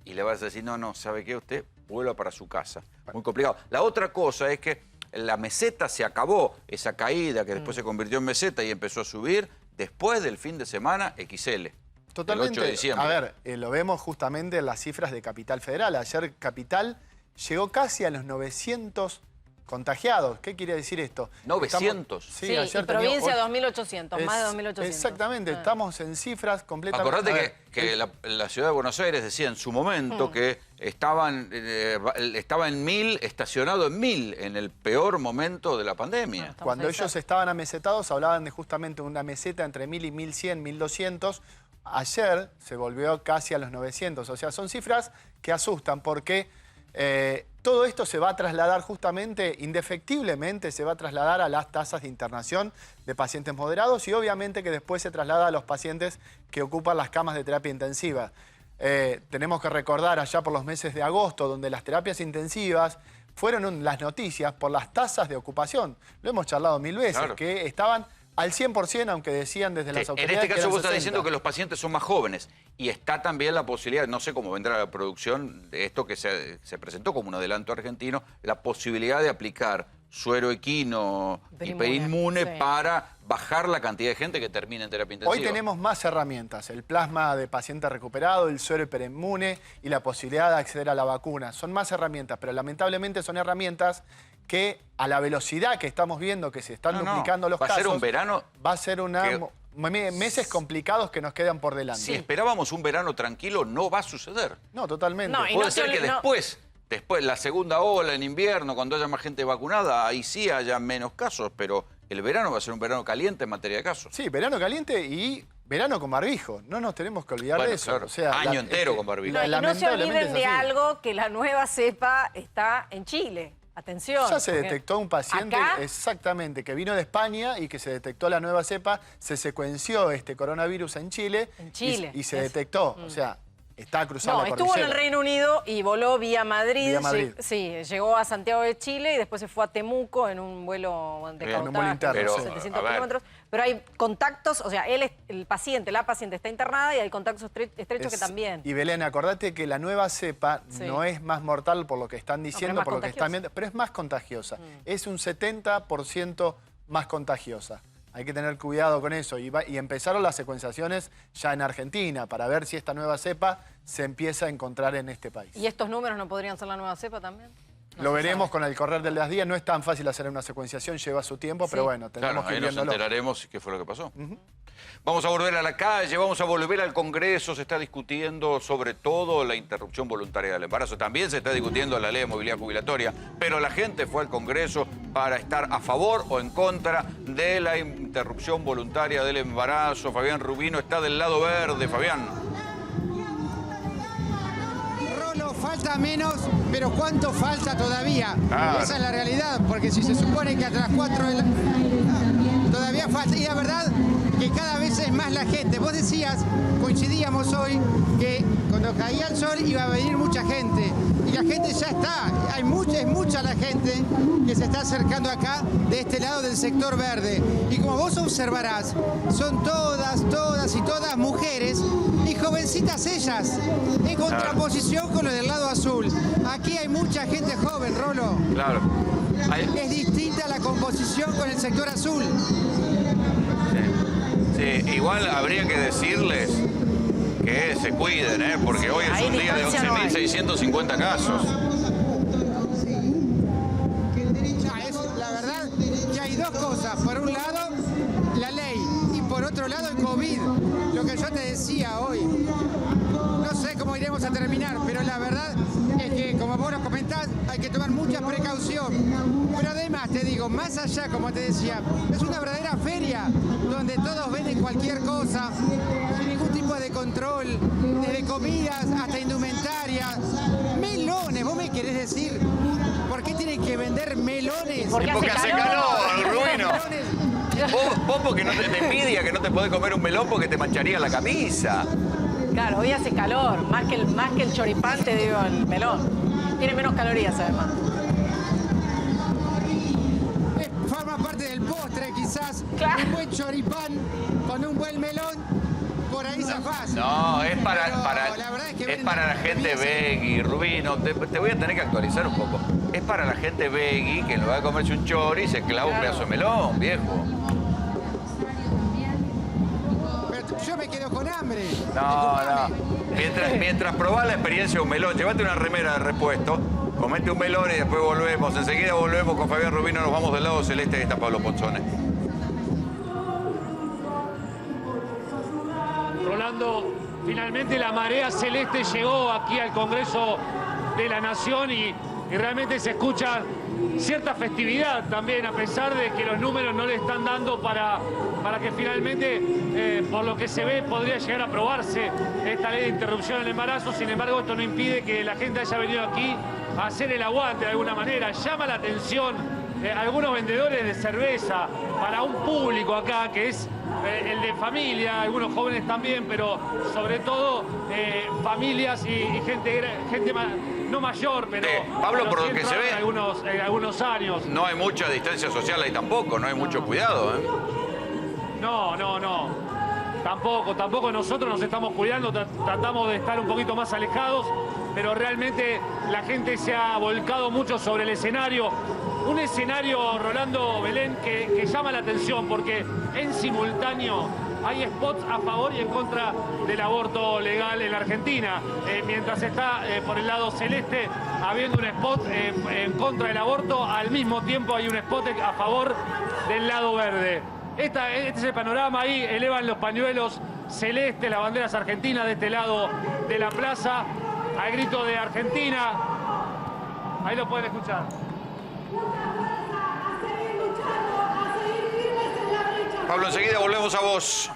y le vas a decir, no, ¿sabe qué? Usted vuelva para su casa. Muy complicado. La otra cosa es que la meseta se acabó, esa caída que después se convirtió en meseta y empezó a subir después del fin de semana XL. Totalmente. El 8 de diciembre. A ver, lo vemos justamente en las cifras de Capital Federal. Ayer Capital llegó casi a los 900 contagiados. ¿Qué quiere decir esto? 900. Sí, y provincia 2.800, más de 2.800. Exactamente, estamos en cifras completamente... Acordate que la ciudad de Buenos Aires decía en su momento que estaba en 1.000, estacionado en 1.000, en el peor momento de la pandemia. Cuando ellos estaban amesetados, hablaban de justamente una meseta entre 1.000 y 1.100, 1.200. Ayer se volvió casi a los 900. O sea, son cifras que asustan porque Todo esto se va a trasladar justamente, indefectiblemente, se va a trasladar a las tasas de internación de pacientes moderados y obviamente que después se traslada a los pacientes que ocupan las camas de terapia intensiva. Tenemos que recordar allá por los meses de agosto, donde las terapias intensivas fueron las noticias por las tasas de ocupación. Lo hemos charlado 1000 veces, claro, que estaban al 100%, aunque decían desde las autoridades. En este caso vos estás 60. diciendo que los pacientes son más jóvenes y está también la posibilidad, no sé cómo vendrá la producción de esto que se presentó como un adelanto argentino, la posibilidad de aplicar suero equino y hiperinmune, sí, para bajar la cantidad de gente que termina en terapia intensiva. Hoy tenemos más herramientas, el plasma de paciente recuperado, el suero hiperinmune y la posibilidad de acceder a la vacuna. Son más herramientas, pero lamentablemente son herramientas que a la velocidad que estamos viendo que se están duplicando los casos... Va a ser un verano... Va a ser meses complicados que nos quedan por delante. Si esperábamos un verano tranquilo, no va a suceder. No, totalmente. Puede ser que después, la segunda ola en invierno, cuando haya más gente vacunada, ahí sí haya menos casos, pero el verano va a ser un verano caliente en materia de casos. Sí, verano caliente y verano con barbijo. No nos tenemos que olvidar de eso. Claro. O sea, año entero con barbijo. Y no se olviden de algo, que la nueva cepa está en Chile. Atención. Ya se detectó un paciente, exactamente, que vino de España y que se detectó la nueva cepa, se secuenció este coronavirus en Chile. Y se detectó, o sea, está cruzando la cordillera. Estuvo en el Reino Unido y voló vía Madrid. Sí, llegó a Santiago de Chile y después se fue a Temuco en un vuelo de cabotaje, 700 kilómetros. Pero hay contactos, o sea, el paciente, la paciente está internada y hay contactos estrechos que también. Y Belén, acordate que la nueva cepa no es más mortal por lo que están diciendo, por lo que están viendo, pero es más contagiosa. Es un 70% más contagiosa. Hay que tener cuidado con eso. Y empezaron las secuenciaciones ya en Argentina para ver si esta nueva cepa se empieza a encontrar en este país. ¿Y estos números no podrían ser la nueva cepa también? Lo veremos con el correr de los días. No es tan fácil hacer una secuenciación, lleva su tiempo, pero bueno, tenemos que ir viéndolo. Ahí nos enteraremos qué fue lo que pasó. Vamos a volver a la calle, vamos a volver al Congreso. Se está discutiendo sobre todo la interrupción voluntaria del embarazo. También se está discutiendo la ley de movilidad jubilatoria. Pero la gente fue al Congreso para estar a favor o en contra de la interrupción voluntaria del embarazo. Fabián Rubino está del lado verde. Fabián. Falta menos, pero ¿cuánto falta todavía? Esa es la realidad, porque si se supone que hasta las 4 de la... todavía falta. Y la verdad que cada vez es más la gente. Vos decías, coincidíamos hoy, que cuando caía el sol iba a venir mucha gente. Y la gente ya está. Es mucha la gente que se está acercando acá de este lado del sector verde. Y como vos observarás, son todas mujeres y jovencitas ellas, en contraposición con lo del lado azul. Aquí hay mucha gente joven, Rolo. Claro. Es distinta la composición con el sector azul. Sí, igual habría que decirles que se cuiden, porque hoy es un día de 11.650 casos. La verdad que hay dos cosas. Por un lado, la ley, y por otro lado, el COVID. Lo que yo te decía hoy. No sé cómo iremos a terminar, pero la verdad es que, como vos lo comentás, hay que tomar mucha precaución. Pero además, te digo, más allá, como te decía, es una verdadera feria donde todos venden cualquier cosa, sin ningún tipo de control, desde comidas hasta indumentaria. Melones, ¿vos me querés decir por qué tienen que vender melones? Porque hace calor, Rubino. Vos porque no te envidia que no te podés comer un melón porque te mancharía la camisa. Claro, hoy hace calor, más que el choripán, te digo, el melón. Tiene menos calorías, además. Forma parte del postre, quizás. Un buen choripán con un buen melón, por ahí zafás. No, es para la gente veggie, Rubino. Te voy a tener que actualizar un poco. Es para la gente veggie que le va a comerse un chori y se clava un pedazo de melón, viejo. Yo me quedo con hambre. No. Mientras probás la experiencia de un melón, llévate una remera de repuesto, comete un melón y después volvemos. Enseguida volvemos con Fabián Rubino, nos vamos del lado celeste, y está Pablo Ponzone. Rolando, finalmente la marea celeste llegó aquí al Congreso de la Nación y y realmente se escucha cierta festividad también, a pesar de que los números no le están dando para que finalmente, por lo que se ve, podría llegar a aprobarse esta ley de interrupción del embarazo. Sin embargo, esto no impide que la gente haya venido aquí a hacer el aguante de alguna manera. Llama la atención algunos vendedores de cerveza para un público acá que es el de familia, algunos jóvenes también, pero sobre todo familias y gente no mayor, pero Pablo, pero por sí lo que se ve, algunos años. No hay mucha distancia social ahí tampoco, no hay mucho cuidado, ¿eh? No. Tampoco nosotros nos estamos cuidando, tratamos de estar un poquito más alejados, pero realmente la gente se ha volcado mucho sobre el escenario. Un escenario, Rolando, Belén, que llama la atención porque en simultáneo hay spots a favor y en contra del aborto legal en la Argentina. Mientras está por el lado celeste habiendo un spot en contra del aborto, al mismo tiempo hay un spot a favor del lado verde. Este es el panorama, ahí elevan los pañuelos celestes, las banderas argentinas de este lado de la plaza, al grito de Argentina. Ahí lo pueden escuchar. Pablo, enseguida volvemos a vos.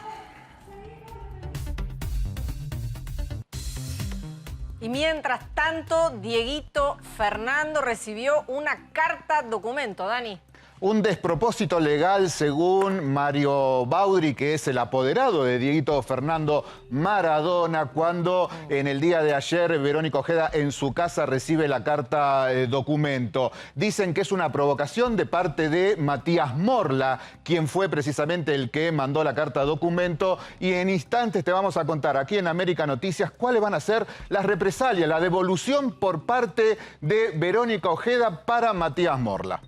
Y mientras tanto, Dieguito Fernando recibió una carta documento, Dani. Un despropósito legal según Mario Baudry, que es el apoderado de Dieguito Fernando Maradona, cuando en el día de ayer Verónica Ojeda en su casa recibe la carta documento. Dicen que es una provocación de parte de Matías Morla, quien fue precisamente el que mandó la carta documento, y en instantes te vamos a contar aquí en América Noticias cuáles van a ser las represalias, la devolución por parte de Verónica Ojeda para Matías Morla.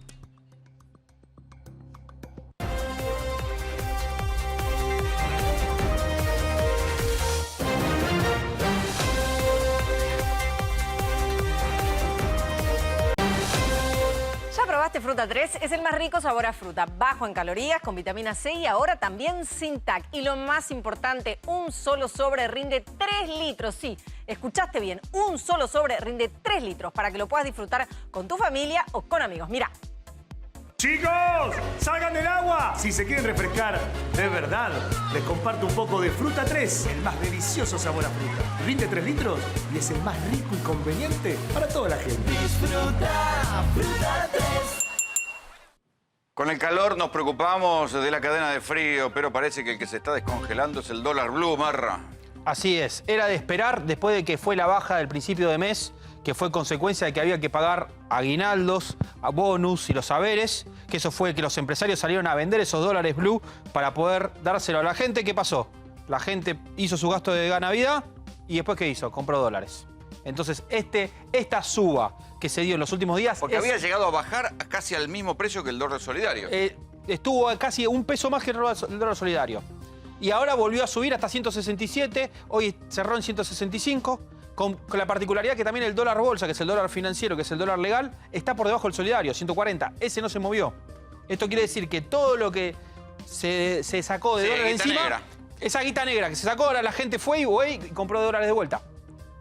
¿Probaste Fruta 3? Es el más rico sabor a fruta, bajo en calorías, con vitamina C y ahora también sin TAC. Y lo más importante, un solo sobre rinde 3 litros. Sí, escuchaste bien, un solo sobre rinde 3 litros para que lo puedas disfrutar con tu familia o con amigos. Mira. ¡Chicos! ¡Salgan del agua! Si se quieren refrescar de verdad, les comparto un poco de Fruta 3, el más delicioso sabor a fruta. Rinde 3 litros y es el más rico y conveniente para toda la gente. Disfruta Fruta 3. Con el calor nos preocupamos de la cadena de frío, pero parece que el que se está descongelando es el dólar blue, Marra. Así es. Era de esperar después de que fue la baja del principio de mes, que fue consecuencia de que había que pagar aguinaldos, bonus y los haberes, que eso fue que los empresarios salieron a vender esos dólares blue para poder dárselo a la gente. ¿Qué pasó? La gente hizo su gasto de Navidad y después ¿qué hizo? Compró dólares. Entonces esta suba que se dio en los últimos días... Porque había llegado a bajar casi al mismo precio que el dólar solidario. Estuvo casi un peso más que el dólar solidario. Y ahora volvió a subir hasta 167, hoy cerró en 165, con la particularidad que también el dólar bolsa, que es el dólar financiero, que es el dólar legal, está por debajo del solidario, 140. Ese no se movió. Esto quiere decir que todo lo que se sacó de dólares encima, negra. Esa guita negra que se sacó, ahora la gente fue y compró dólares de vuelta.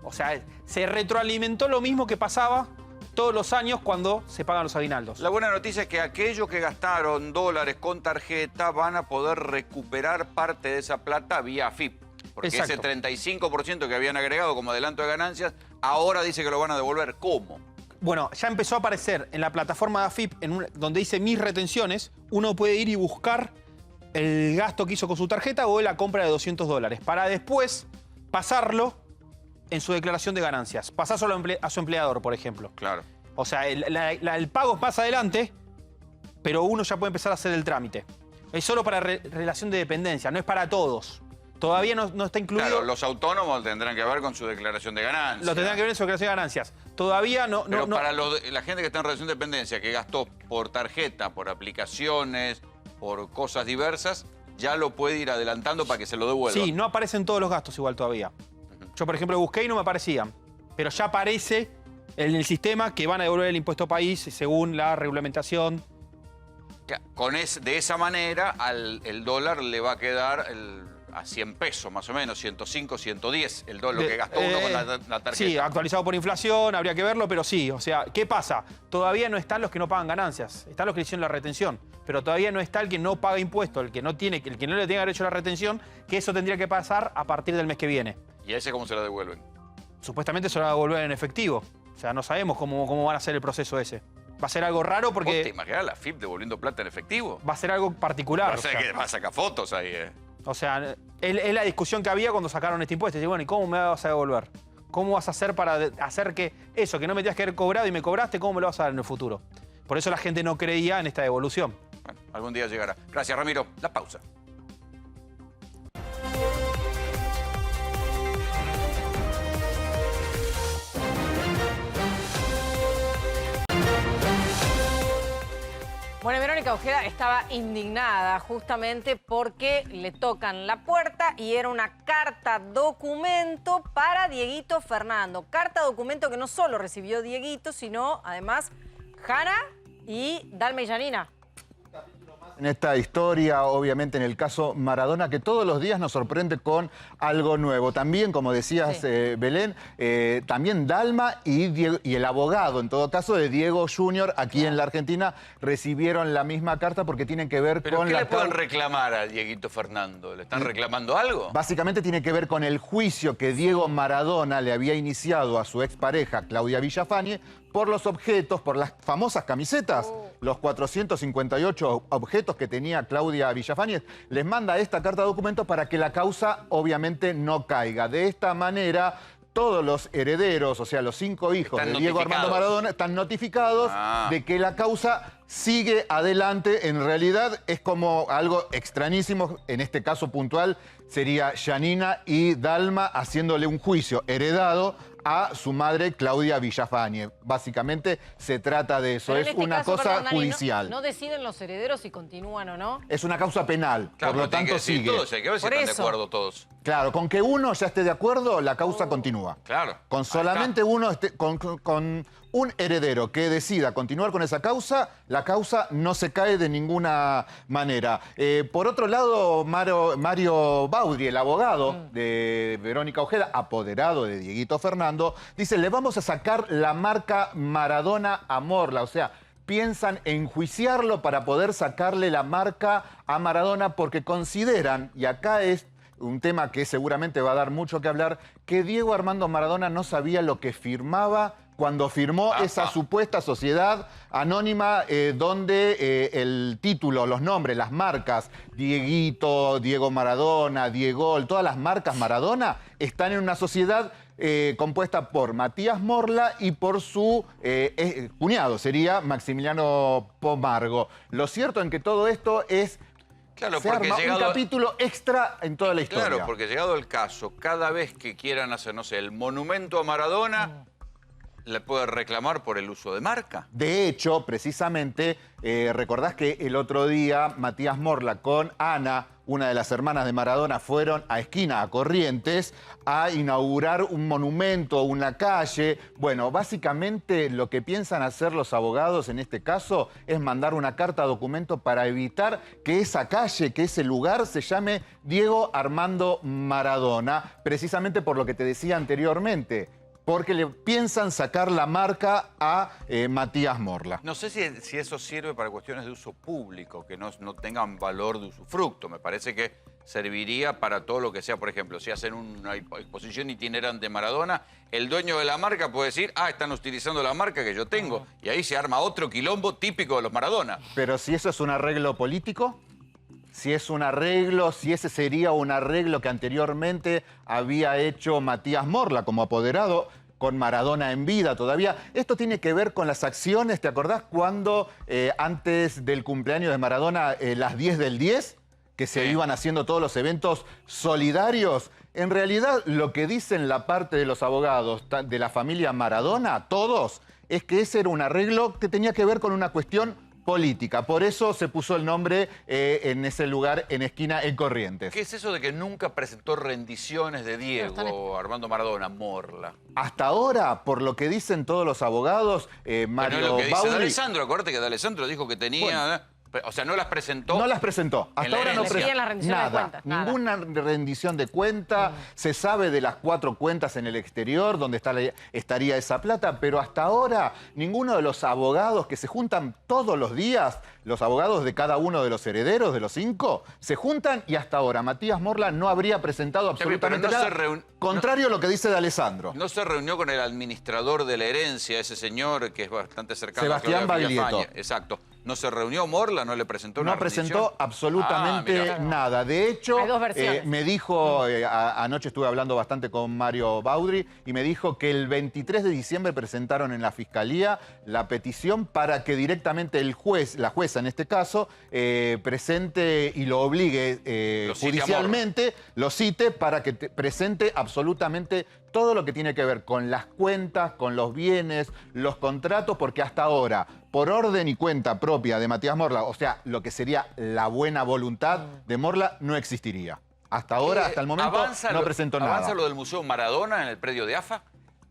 O sea, se retroalimentó lo mismo que pasaba todos los años cuando se pagan los aguinaldos. La buena noticia es que aquellos que gastaron dólares con tarjeta van a poder recuperar parte de esa plata vía AFIP. Porque ese 35% que habían agregado como adelanto de ganancias, ahora dice que lo van a devolver. ¿Cómo? Bueno, ya empezó a aparecer en la plataforma de AFIP, donde dice mis retenciones, uno puede ir y buscar el gasto que hizo con su tarjeta o la compra de $200, para después pasarlo en su declaración de ganancias. Pasárselo a su empleador, por ejemplo. Claro. O sea, el pago es más adelante, pero uno ya puede empezar a hacer el trámite. Es solo para relación de dependencia, no es para todos. Todavía no está incluido... Claro, los autónomos tendrán que ver con su declaración de ganancias. Lo tendrán que ver en su declaración de ganancias. Todavía no... Pero para la gente que está en relación de dependencia, que gastó por tarjeta, por aplicaciones, por cosas diversas, ya lo puede ir adelantando para que se lo devuelva. Sí, no aparecen todos los gastos igual todavía. Yo, por ejemplo, busqué y no me aparecían. Pero ya aparece en el sistema que van a devolver el impuesto país según la reglamentación. De esa manera, el dólar le va a quedar a 100 pesos más o menos, 105, 110, el dólar que gastó uno con la tarjeta. Sí, actualizado por inflación, habría que verlo, pero sí. O sea, ¿qué pasa? Todavía no están los que no pagan ganancias, están los que hicieron la retención, pero todavía no está el que no paga impuestos, el que no le tiene que haber hecho la retención, que eso tendría que pasar a partir del mes que viene. ¿Y a ese cómo se la devuelven? Supuestamente se lo va a devolver en efectivo. O sea, no sabemos cómo van a hacer el proceso ese. Va a ser algo raro porque... ¿Vos te imaginás la FIP devolviendo plata en efectivo? Va a ser algo particular. Va a ser que va a sacar fotos ahí, O sea, es la discusión que había cuando sacaron este impuesto. Y bueno, ¿y cómo me vas a devolver? ¿Cómo vas a hacer para hacer que eso, que no me tenías que haber cobrado y me cobraste, cómo me lo vas a dar en el futuro? Por eso la gente no creía en esta devolución. Bueno, algún día llegará. Gracias, Ramiro. La pausa. Bueno, Verónica Ojeda estaba indignada justamente porque le tocan la puerta y era una carta documento para Dieguito Fernando. Carta documento que no solo recibió Dieguito, sino además Jana y Dalma y Janina. En esta historia, obviamente en el caso Maradona, que todos los días nos sorprende con algo nuevo. También, como decías, Belén, también Dalma y el abogado, en todo caso, de Diego Junior, aquí en la Argentina, recibieron la misma carta porque tienen que ver ¿Pero con qué la... le pueden reclamar a Dieguito Fernando? ¿Le están reclamando algo? Básicamente tiene que ver con el juicio que Diego Maradona le había iniciado a su expareja, Claudia Villafañe, por los objetos, por las famosas camisetas, los 458 objetos que tenía Claudia Villafañe, les manda esta carta de documento para que la causa obviamente no caiga. De esta manera, todos los herederos, o sea, los 5 hijos de Diego Armando Maradona, están notificados de que la causa sigue adelante. En realidad es como algo extrañísimo, en este caso puntual, sería Janina y Dalma haciéndole un juicio heredado a su madre Claudia Villafañe. Básicamente se trata de eso, es una cosa judicial. No deciden los herederos si continúan o no. Es una causa penal, Claro, por lo tanto sigue. Todos, hay que ver si están de acuerdo todos. Claro, con que uno ya esté de acuerdo, la causa continúa. Claro. Con solamente uno, con un heredero que decida continuar con esa causa, la causa no se cae de ninguna manera. Por otro lado, Mario Baudri, el abogado de Verónica Ojeda, apoderado de Dieguito Fernando, dice, le vamos a sacar la marca Maradona a Morla. O sea, piensan enjuiciarlo para poder sacarle la marca a Maradona porque consideran, y acá es un tema que seguramente va a dar mucho que hablar, que Diego Armando Maradona no sabía lo que firmaba cuando firmó esa supuesta sociedad anónima donde el título, los nombres, las marcas, Dieguito, Diego Maradona, Diego, todas las marcas Maradona están en una sociedad compuesta por Matías Morla y por su cuñado, sería Maximiliano Pomargo. Lo cierto en que todo esto es... Claro, se porque arma un capítulo extra en toda la historia. Claro, porque llegado el caso, cada vez que quieran hacer, no sé, el monumento a Maradona, le puede reclamar por el uso de marca. De hecho, precisamente, recordás que el otro día Matías Morla con Ana, una de las hermanas de Maradona, fueron a Esquina, a Corrientes, a inaugurar un monumento, una calle. Bueno, básicamente lo que piensan hacer los abogados en este caso es mandar una carta documento para evitar que esa calle, que ese lugar se llame Diego Armando Maradona, precisamente por lo que te decía anteriormente, porque le piensan sacar la marca a Matías Morla. No sé si eso sirve para cuestiones de uso público, que no tengan valor de usufructo. Me parece que serviría para todo lo que sea, por ejemplo, si hacen una exposición itinerante de Maradona, el dueño de la marca puede decir, están utilizando la marca que yo tengo, y ahí se arma otro quilombo típico de los Maradona. Pero si eso es un arreglo político... Si es un arreglo, si ese sería un arreglo que anteriormente había hecho Matías Morla como apoderado con Maradona en vida todavía. Esto tiene que ver con las acciones, ¿te acordás cuando antes del cumpleaños de Maradona, las 10 del 10, que se iban haciendo todos los eventos solidarios? En realidad lo que dicen la parte de los abogados de la familia Maradona, todos, es que ese era un arreglo que tenía que ver con una cuestión política. Por eso se puso el nombre en ese lugar, en Esquina, en Corrientes. ¿Qué es eso de que nunca presentó rendiciones de Diego Armando Maradona, Morla? Hasta ahora, por lo que dicen todos los abogados, Mario lo que dice Baudri... D'Alessandro, acuérdate que D'Alessandro dijo que tenía... O sea, ¿no las presentó? No las presentó. Hasta ahora no presentó nada. Ninguna rendición de cuenta. Se sabe de las 4 cuentas en el exterior donde estaría esa plata, pero hasta ahora ninguno de los abogados que se juntan todos los días, los abogados de cada uno de los herederos, de los 5, se juntan y hasta ahora Matías Morla no habría presentado absolutamente nada. Contrario a lo que dice de Alessandro. ¿No se reunió con el administrador de la herencia, ese señor que es bastante cercano Sebastián a Claudia Baglietto? Villafañe? Exacto. ¿No se reunió Morla? ¿No le presentó una No presentó rendición? absolutamente nada. De hecho, Hay dos versiones. me dijo, anoche estuve hablando bastante con Mario Baudry, y me dijo que el 23 de diciembre presentaron en la Fiscalía la petición para que directamente el juez, la jueza en este caso, presente y lo obligue judicialmente, lo cite para que presente absolutamente todo lo que tiene que ver con las cuentas, con los bienes, los contratos, porque hasta ahora, por orden y cuenta propia de Matías Morla, o sea, lo que sería la buena voluntad de Morla, no existiría. Hasta ahora, hasta el momento, no presentó nada. ¿Avanza lo del Museo Maradona en el predio de AFA?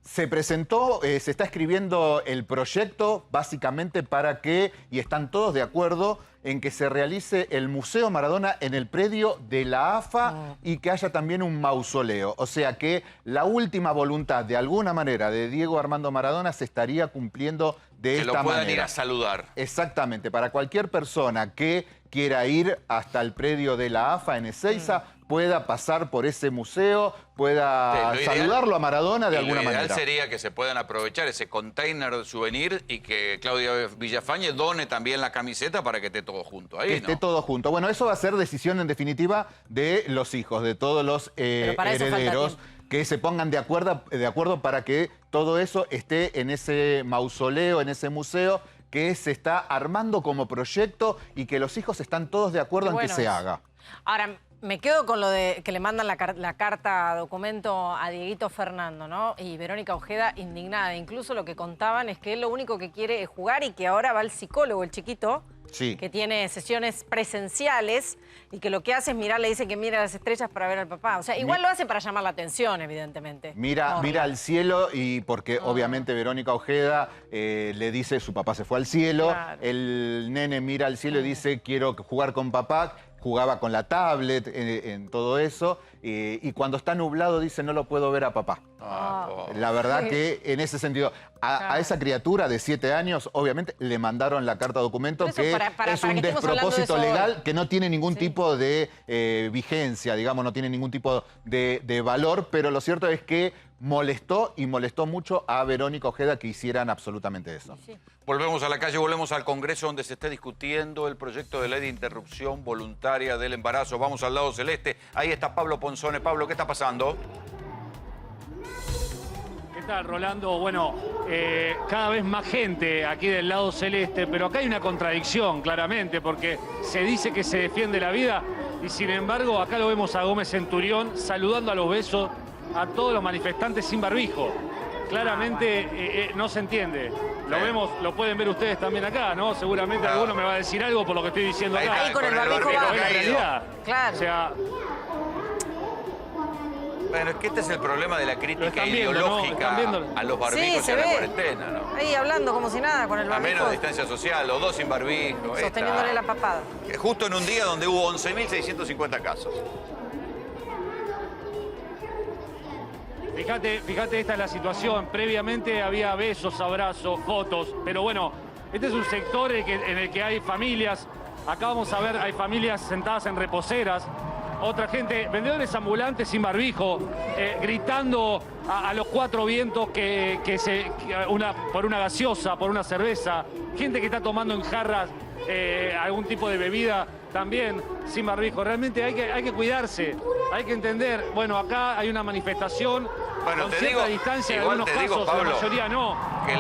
Se presentó, se está escribiendo el proyecto básicamente para que, y están todos de acuerdo, en que se realice el Museo Maradona en el predio de la AFA y que haya también un mausoleo. O sea que la última voluntad, de alguna manera, de Diego Armando Maradona se estaría cumpliendo de esta manera. Que lo puedan ir a saludar. Exactamente. Para cualquier persona que quiera ir hasta el predio de la AFA en Ezeiza, pueda pasar por ese museo, pueda saludarlo a Maradona de alguna manera. Lo ideal sería que se puedan aprovechar ese container de souvenir y que Claudia Villafañe done también la camiseta para que esté todo junto ahí, que esté todo junto. Bueno, eso va a ser decisión en definitiva de los hijos, de todos los herederos, que se pongan de acuerdo para que todo eso esté en ese mausoleo, en ese museo, que se está armando como proyecto y que los hijos están todos de acuerdo en que se haga. Ahora, me quedo con lo de que le mandan la carta documento a Dieguito Fernando, ¿no? Y Verónica Ojeda indignada. Incluso lo que contaban es que él lo único que quiere es jugar y que ahora va al psicólogo, el chiquito, que tiene sesiones presenciales y que lo que hace es mirar, le dice que mira las estrellas para ver al papá. O sea, igual lo hace para llamar la atención, evidentemente. Mira al cielo y porque obviamente Verónica Ojeda le dice su papá se fue al cielo, el nene mira al cielo y dice quiero jugar con papá. Jugaba con la tablet, en todo eso, y cuando está nublado dice no lo puedo ver a papá. La verdad que en ese sentido, a esa criatura de 7 años, obviamente le mandaron la carta documento que es un despropósito legal que no tiene ningún tipo de vigencia, digamos, no tiene ningún tipo de valor, pero lo cierto es que molestó y molestó mucho a Verónica Ojeda que hicieran absolutamente eso. Volvemos a la calle, volvemos al Congreso donde se está discutiendo el proyecto de ley de interrupción voluntaria del embarazo. Vamos al lado celeste. Ahí está Pablo Ponzone. Pablo, ¿qué está pasando? ¿Qué tal, Rolando? Bueno, cada vez más gente aquí del lado celeste, pero acá hay una contradicción, claramente, porque se dice que se defiende la vida y, sin embargo, acá lo vemos a Gómez Centurión saludando a los besos a todos los manifestantes sin barbijo. Claramente no se entiende. Lo vemos, lo pueden ver ustedes también acá, ¿no? Seguramente alguno me va a decir algo por lo que estoy diciendo acá. Ahí con el barbijo va. Es la realidad. Claro. O sea, bueno, es que este es el problema de la crítica viendo, ideológica a los barbijos y a la cuarentena, ¿no? Ahí hablando como si nada con el barbijo. A menos distancia social, los dos sin barbijo. Sosteniéndole la papada. Justo en un día donde hubo 11.650 casos. Fíjate, esta es la situación. Previamente había besos, abrazos, fotos, pero bueno, este es un sector en el que hay familias. Acá vamos a ver, hay familias sentadas en reposeras, otra gente, vendedores ambulantes sin barbijo, gritando a los 4 vientos por una gaseosa, por una cerveza, gente que está tomando en jarras algún tipo de bebida también sin barbijo. Realmente hay que cuidarse, hay que entender. Bueno, acá hay una manifestación con cierta distancia en algunos casos, Pablo, la mayoría no,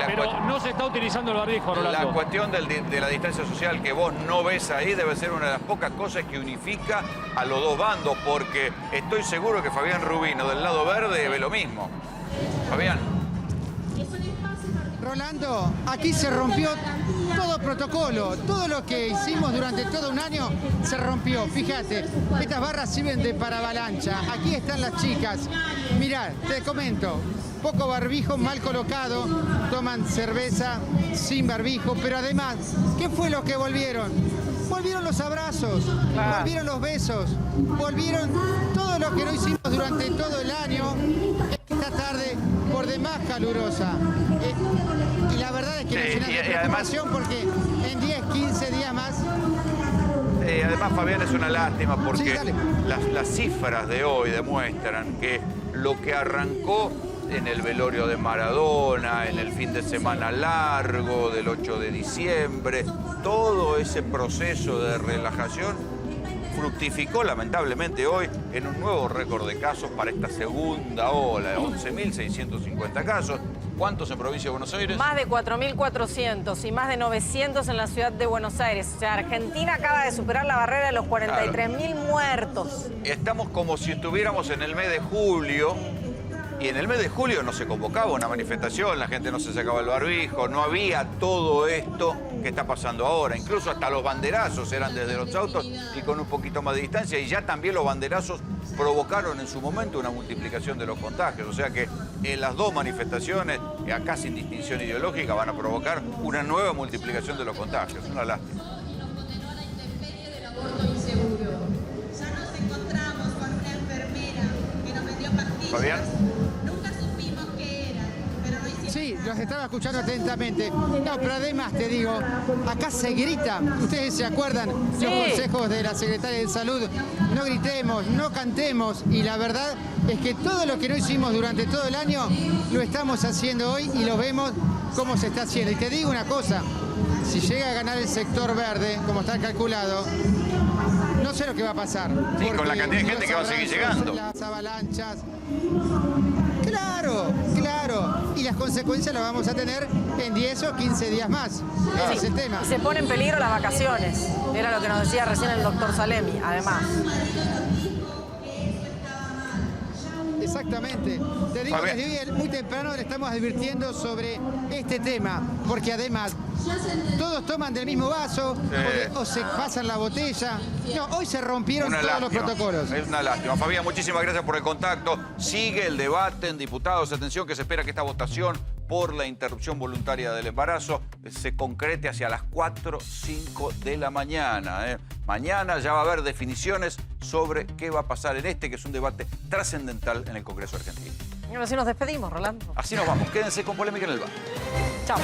pero no se está utilizando el barbijo, Rolando. La cuestión de la distancia social que vos no ves ahí debe ser una de las pocas cosas que unifica a los dos bandos, porque estoy seguro que Fabián Rubino del lado verde ve lo mismo. Fabián. Rolando, aquí se rompió todo protocolo, todo lo que hicimos durante todo un año se rompió. Fíjate, estas barras sirven de para avalancha. Aquí están las chicas. Mirá, te comento, poco barbijo, mal colocado, toman cerveza sin barbijo, pero además, ¿qué fue lo que volvieron? Volvieron los abrazos, volvieron los besos, volvieron todo lo que no hicimos durante todo el año. Esta tarde por demás calurosa. Y la verdad es que me llena de preocupación porque en 10, 15 días más... Además, Fabián, es una lástima porque Sí, las cifras de hoy demuestran que lo que arrancó en el velorio de Maradona, en el fin de semana largo del 8 de diciembre, todo ese proceso de relajación fructificó lamentablemente hoy en un nuevo récord de casos para esta segunda ola, 11.650 casos. ¿Cuántos en provincia de Buenos Aires? Más de 4.400 y más de 900 en la ciudad de Buenos Aires. O sea, Argentina acaba de superar la barrera de los 43.000 muertos. Estamos como si estuviéramos en el mes de julio. Y en el mes de julio no se convocaba una manifestación, la gente no se sacaba el barbijo, no había todo esto que está pasando ahora. Incluso hasta los banderazos eran desde los autos y con un poquito más de distancia. Y ya también los banderazos provocaron en su momento una multiplicación de los contagios. O sea que las dos manifestaciones, acá sin distinción ideológica, van a provocar una nueva multiplicación de los contagios. Una lástima. Fabián. Sí, los estaba escuchando atentamente. No, pero además te digo, acá se grita. Ustedes se acuerdan los consejos de la Secretaria de Salud. No gritemos, no cantemos. Y la verdad es que todo lo que no hicimos durante todo el año lo estamos haciendo hoy y lo vemos cómo se está haciendo. Y te digo una cosa, si llega a ganar el sector verde, como está calculado, no sé lo que va a pasar. Sí, con la cantidad de gente que va a seguir llegando. Las avalanchas. Claro, claro. Y las consecuencias las vamos a tener en 10 o 15 días más. Ese es el tema. Y se pone en peligro las vacaciones. Era lo que nos decía recién el doctor Salemi, además. Exactamente. Te digo, desde muy temprano le estamos advirtiendo sobre este tema, porque además todos toman del mismo vaso o se pasan la botella. No, hoy se rompieron todos los protocolos. Es una lástima. Fabián, muchísimas gracias por el contacto. Sigue el debate en diputados. Atención que se espera que esta votación por la interrupción voluntaria del embarazo se concrete hacia las 4 o 5 de la mañana. Mañana ya va a haber definiciones sobre qué va a pasar en que es un debate trascendental en el Congreso argentino. Y así nos despedimos, Rolando. Así nos vamos. Quédense con Polémica en el Bar. Chao.